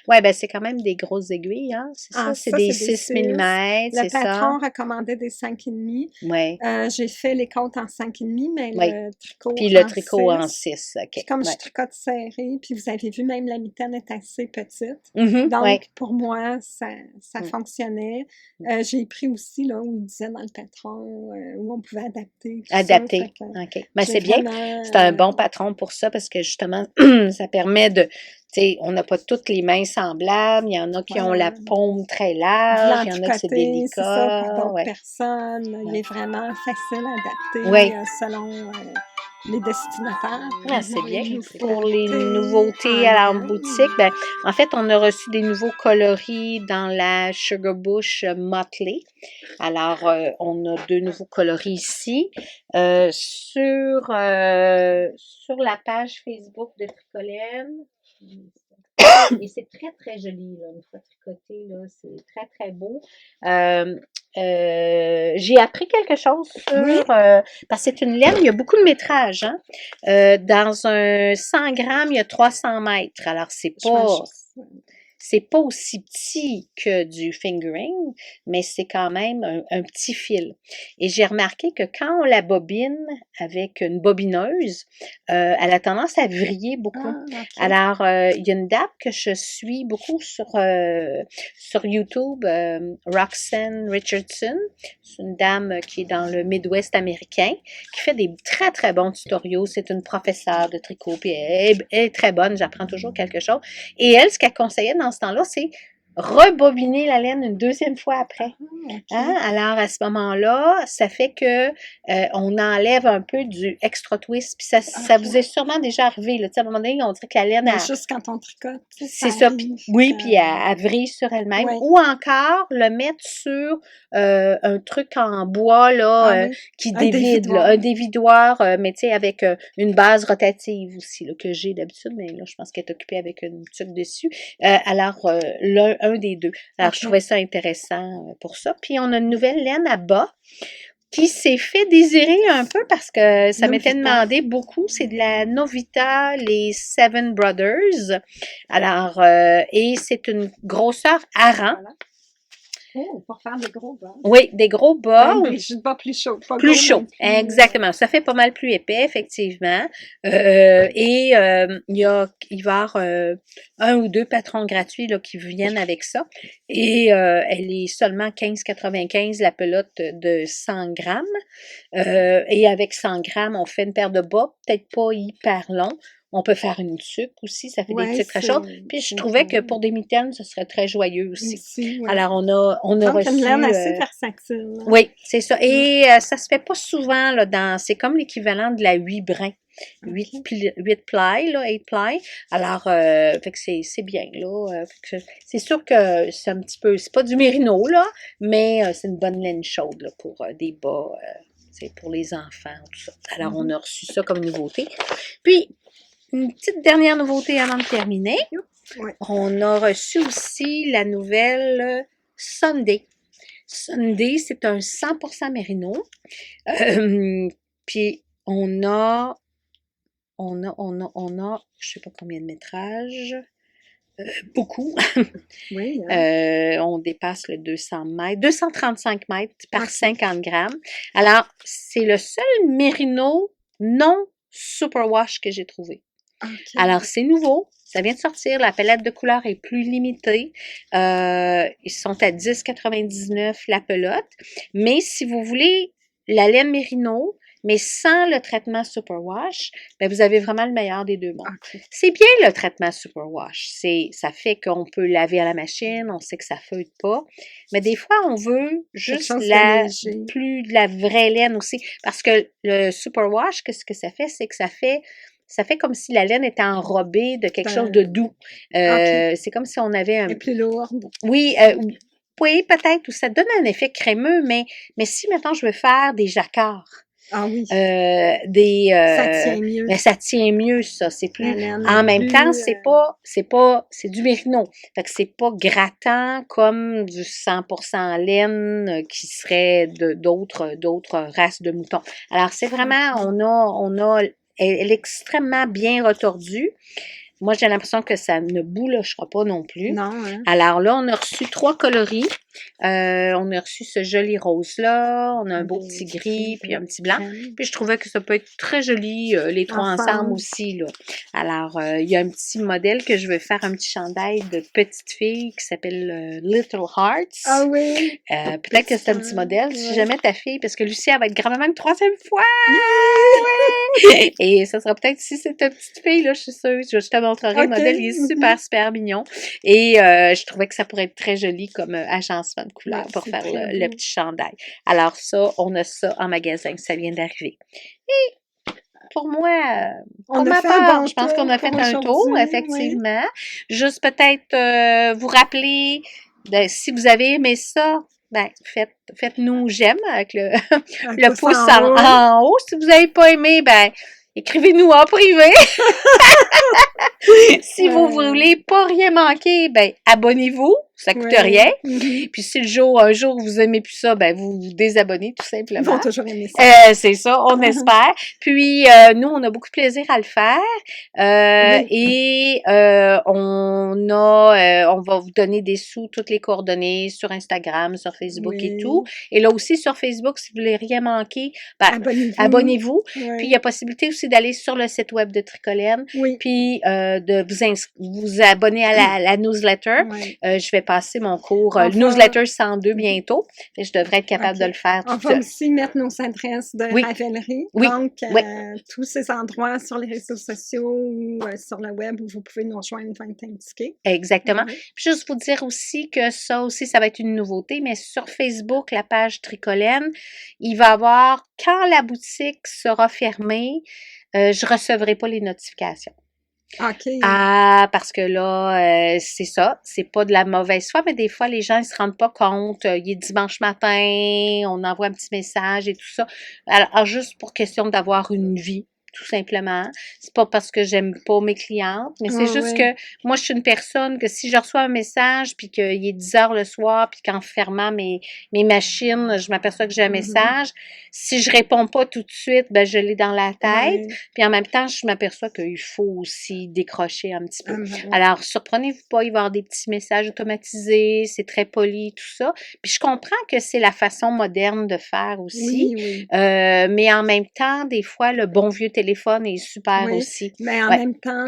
Ouais, ben c'est quand même des grosses aiguilles, hein, c'est ça? Ah, C'est ça, des c'est des 6 6. mm, Le c'est ça? patron recommandait des 5,5. Ouais, J'ai fait les côtes en 5,5, mais ouais. le tricot Puis le en tricot en 6. 6, Puis OK, comme je ouais. tricote serré, puis vous avez vu, même la mitaine est assez petite. Mhm, ouais. Donc, pour moi, ça Mm. fonctionnait. J'ai pris aussi, là, où il disait dans le patron, où on pouvait adapter, tout ça. Adapté, Fait que OK. Ben j'ai c'est bien. vraiment... C'est un bon patron pour ça parce que justement, ça permet de, tu sais, on n'a pas toutes les mains semblables. Il y en a qui ont la voilà. paume très Vous large, il y en a que c'est l'entricoter, c'est ça, pour délicat. d'autres Ouais, personnes. Il ouais. est vraiment facile à Ouais. adapter selon les destinataires. Ah, c'est bien. Les Pour les nouveautés nouveautés en en lien. boutique, ben, en fait, on a reçu des nouveaux coloris dans la Sugar Bush Motley. Alors, on a 2 nouveaux coloris ici. Sur la page Facebook de Tricolène. Et c'est très, très joli, là, une fois tricoté, là, c'est très, très beau. J'ai appris quelque chose Oui, parce que c'est une laine, il y a beaucoup de métrage, hein. Dans un 100 grammes, il y a 300 mètres. Alors, je vais juste... c'est pas aussi petit que du fingering, mais c'est quand même un petit fil. Et j'ai remarqué que quand on la bobine avec une bobineuse, elle a tendance à vriller beaucoup. Ah, OK. Alors, il y a une dame que je suis beaucoup sur YouTube, Roxanne Richardson. C'est une dame qui est dans le Midwest américain, qui fait des très, très bons tutoriaux. C'est une professeure de tricot, puis elle est très bonne, j'apprends toujours quelque chose. Et elle, ce qu'elle conseillait dans ce temps-là, c'est rebobiner la laine une deuxième fois après. Ah, OK. Hein? Alors, à ce moment-là, ça fait que on enlève un peu du extra twist. Puis ça OK. vous est sûrement déjà arrivé. Là. Tu sais, à un moment donné, on dirait que la laine, Mais juste quand on tricote, ça c'est ça. arrive Oui, que... puis elle vrille sur elle-même. Oui. Ou encore, le mettre sur un truc en bois là, Ah oui. qui Un dévide, là, dévidoir. un dévidoir, mais tu sais, avec une base rotative aussi, là, que j'ai d'habitude, mais là, je pense qu'elle est occupée avec une tuque dessus. Alors, un des deux. Alors, je OK. trouvais ça intéressant pour ça. Puis, on a une nouvelle laine à bas qui s'est fait désirer un peu parce que ça m'était Novita. demandé beaucoup. C'est de la Novita, les Seven Brothers. Alors, et c'est une grosseur hareng. Voilà. Oh, pour faire des gros bas. Oui, des gros bas. Même des jus de bas plus chauds. Pas Plus gros, chaud, mais plus... exactement. Ça fait pas mal plus épais, effectivement. Il va y avoir un ou deux patrons gratuits là, qui viennent avec ça. Et elle est seulement 15,95 la pelote de 100 grammes. Et avec 100 grammes, on fait une paire de bas, peut-être pas hyper long. On peut faire une tuque aussi, ça fait des Ouais, tuques très chaudes. Puis je trouvais que pour des mitaines, ce serait très joyeux aussi. Aussi, ouais. Alors on a Donc, une reçu... laine assez versatile. Hein. Oui, c'est ça. Et ça se fait pas souvent là, c'est comme l'équivalent de la 8 brins. 8 ply, là, 8 ply. Alors, fait que c'est bien, là. C'est sûr que c'est un petit peu, c'est pas du mérino, là, mais c'est une bonne laine chaude, là, pour des bas, c'est pour les enfants, tout ça. Alors, on a reçu ça comme nouveauté. Puis, une petite dernière nouveauté avant de terminer. Ouais. On a reçu aussi la nouvelle Sunday. Sunday, c'est un 100% mérino. Puis, on a, je sais pas combien de métrages, beaucoup. Oui, hein. On dépasse le 200 mètres, 235 mètres par OK. 50 grammes. Alors, c'est le seul mérino non superwash que j'ai trouvé. OK. Alors, c'est nouveau. Ça vient de sortir. La palette de couleurs est plus limitée. Ils sont à 10,99 la pelote. Mais si vous voulez la laine mérino, mais sans le traitement Superwash, ben vous avez vraiment le meilleur des deux mondes. OK. C'est bien le traitement Superwash. Ça fait qu'on peut laver à la machine, on sait que ça feuille pas. Mais des fois, on veut Quelque juste chose de léger. de la vraie laine aussi. Parce que le Superwash, qu'est-ce que ça fait? C'est que ça fait comme si la laine était enrobée de quelque chose de doux. OK. C'est comme si on avait un... Et plus lourde. Oui, oui, peut-être, ou ça donne un effet crémeux, mais si maintenant je veux faire des jacquards, Ah oui, euh, ça tient mieux. mais ça tient mieux, ça. C'est La plus, laine en est même temps, plus... c'est du mérino. Fait que c'est pas grattant comme du 100% laine qui serait d'autres races de moutons. Alors, c'est vraiment, elle est extrêmement bien retordue. Moi, j'ai l'impression que ça ne boulochera pas non plus. Non, hein? Alors là, on a reçu 3 coloris. On a reçu ce joli rose-là, on a un beau petit gris, puis un petit blanc. Crème. Puis je trouvais que ça peut être très joli, les trois ensemble aussi, là. Alors, il y a un petit modèle que je veux faire, un petit chandail de petite fille qui s'appelle Little Hearts. Ah oui! Peut-être que c'est un petit modèle. Si jamais ta fille, parce que Lucie, elle va être grand-maman une 3e fois! Ouais! Et ça sera peut-être, si c'est ta petite fille, là, je suis sûre, je te montrerai le OK. modèle, il est super, super mignon. Et je trouvais que ça pourrait être très joli comme agencement de couleurs Ouais, pour c'est faire très le beau. petit chandail. Alors ça, on a ça en magasin, ça vient d'arriver. Et pour moi, On pour a ma fait un part, bon je pense qu'on tour a pour fait un tour, aujourd'hui, oui. effectivement. Juste peut-être vous rappeler, si vous avez aimé ça, ben, faites-nous j'aime avec le, Un le pouce pouce en haut. en haut. Si vous n'avez pas aimé, ben, écrivez-nous en privé. Si vous voulez pas rien manquer, ben, abonnez-vous. Ça coûte Ouais. rien. Mhm. Puis si un jour vous aimez plus ça, ben, vous vous désabonnez tout Ils vont simplement. toujours aimer ça. C'est ça, on espère. Puis, nous, on a beaucoup de plaisir à le faire. Oui. Et on va vous donner des toutes les coordonnées sur Instagram, sur Facebook et tout. Oui. Et là aussi, sur Facebook, si vous voulez rien manquer, ben, Abonnez-vous. abonnez-vous. Puis, il y Oui. a possibilité aussi d'aller sur le site web de Tricolène, Oui. puis de vous abonner à la newsletter. Oui. Je vais passer mon cours On le va- newsletter 102 bientôt. Et je devrais être capable OK. de le faire On toute va seule. aussi mettre nos adresses de Oui. Ravelry. Oui. Donc, Oui. tous ces endroits sur les réseaux sociaux ou sur le web où vous pouvez nous rejoindre vont être indiqués. Exactement. Oui. Puis juste vous dire aussi que ça aussi, ça va être une nouveauté, mais sur Facebook, la page Tricolène, il va y avoir, quand la boutique sera fermée, je recevrai pas les notifications. OK. Ah, parce que là, c'est ça, c'est pas de la mauvaise foi, mais des fois, les gens, ils se rendent pas compte. Il est dimanche matin, on envoie un petit message et tout ça. Alors juste pour question d'avoir une vie, tout simplement. C'est pas parce que j'aime pas mes clientes, mais c'est juste Oui. que moi, je suis une personne que si je reçois un message, puis qu'il est 10 heures le soir, puis qu'en fermant mes machines, je m'aperçois que j'ai un message, si je réponds pas tout de suite, ben je l'ai dans la tête. Oui. Puis en même temps, je m'aperçois qu'il faut aussi décrocher un petit peu. Ah, ben oui. Alors, surprenez-vous pas, il va y avoir des petits messages automatisés, c'est très poli, tout ça. Puis je comprends que c'est la façon moderne de faire aussi. Oui, oui. Mais en même temps, des fois, le bon vieux téléphone est super Oui, aussi. mais en Ouais. même temps,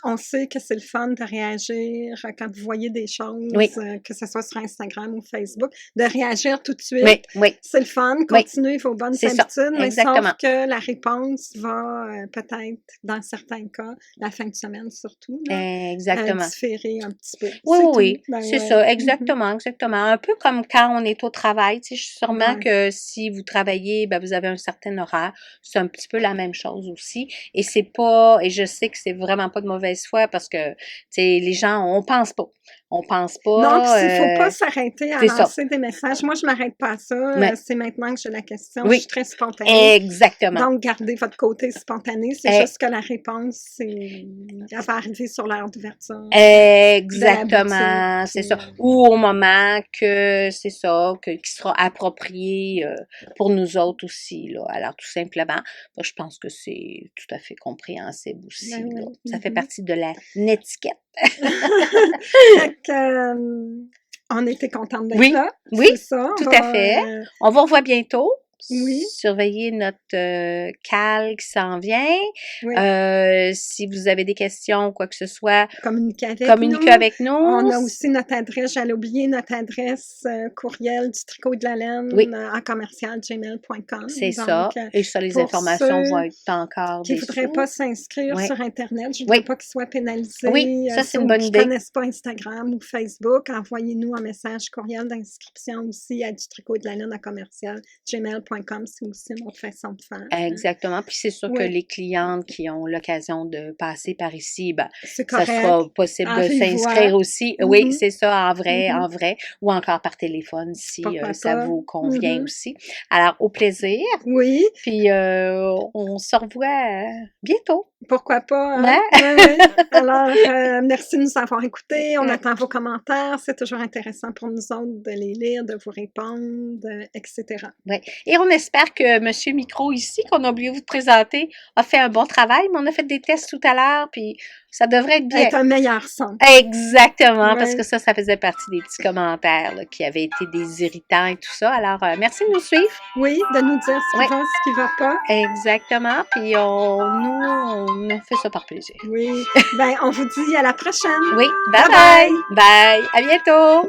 on sait que c'est le fun de réagir quand vous voyez des choses, Oui. Que ce soit sur Instagram ou Facebook, de réagir tout de suite. Oui, oui. C'est le fun, continuez vos bonnes C'est ça, habitudes, mais exactement. sauf que la réponse va peut-être, dans certains cas, la fin de semaine surtout, là, Exactement. différer un petit peu. Oui, C'est oui, tout. Ben c'est ouais. ça, exactement, exactement. Un peu comme quand on est au travail, tu sais, sûrement Ouais. que si vous travaillez, ben, vous avez un certain horaire, c'est un petit peu la même chose aussi. Et c'est pas, et je sais que c'est vraiment pas de mauvaise foi parce que, tu sais, les gens, on pense pas. On pense pas. Non, puis il ne faut pas s'arrêter à c'est ça. lancer des messages. Moi, je ne m'arrête pas à ça. Ouais. C'est maintenant que j'ai la question. Oui. Je suis très spontanée. Exactement. Donc, gardez votre côté spontané. C'est juste que la réponse, elle va arriver sur l'heure d'ouverture. Exactement, c'est ça. Ou au moment que c'est ça, qui sera approprié pour nous autres aussi, là. Alors, tout simplement, moi, je pense que c'est tout à fait compréhensible aussi, Ben là. oui. Ça fait partie de la netiquette. Fait que, on était contente d'être Oui, là. oui, C'est ça. tout à fait. On vous revoit bientôt. Oui. surveiller notre CAL qui s'en vient. Oui. Si vous avez des questions, quoi que ce soit, Communiquez communiquez avec nous. On a aussi notre adresse, j'allais oublier notre adresse courriel du tricot et de la laine Oui. à commercial@gmail.com. C'est ça. Et ça, les pour informations ceux vont être encore qui ne voudraient pas s'inscrire Oui. sur Internet, je ne veux Oui. pas qu'ils soient pénalisés. Oui, ça, c'est une ou bonne qui idée. ne connaissent pas Instagram ou Facebook, envoyez-nous un message courriel d'inscription aussi à du tricot et de la laine à commercial@gmail.com. C'est aussi une autre façon de faire. Exactement. Puis c'est sûr que Oui. les clientes qui ont l'occasion de passer par ici, ben, C'est ça correct. sera possible En de vive s'inscrire voix. aussi. Oui, Mhm. c'est ça, en vrai, Mhm. en vrai. Ou encore par téléphone si Pourquoi ça pas. vous convient Mhm. aussi. Alors, au plaisir. Oui, Puis on se revoit bientôt. pourquoi pas, hein? Ouais. Oui, oui. Alors, merci de nous avoir écoutés. On Mm. attend vos commentaires. C'est toujours intéressant pour nous autres de les lire, de vous répondre, etc. Ouais. Et on espère que Monsieur Micro ici, qu'on a oublié de vous présenter, a fait un bon travail, mais on a fait des tests tout à l'heure, puis ça devrait être bien. Être un meilleur son. Exactement, parce Ouais. que ça faisait partie des petits commentaires là, qui avaient été des irritants et tout ça. Alors, merci de nous suivre. Oui, de nous dire ce qui Oui. va, ce qui va pas. Exactement, puis on fait ça par plaisir. Oui. Ben, on vous dit à la prochaine. Oui, Bye bye! Bye! À bientôt!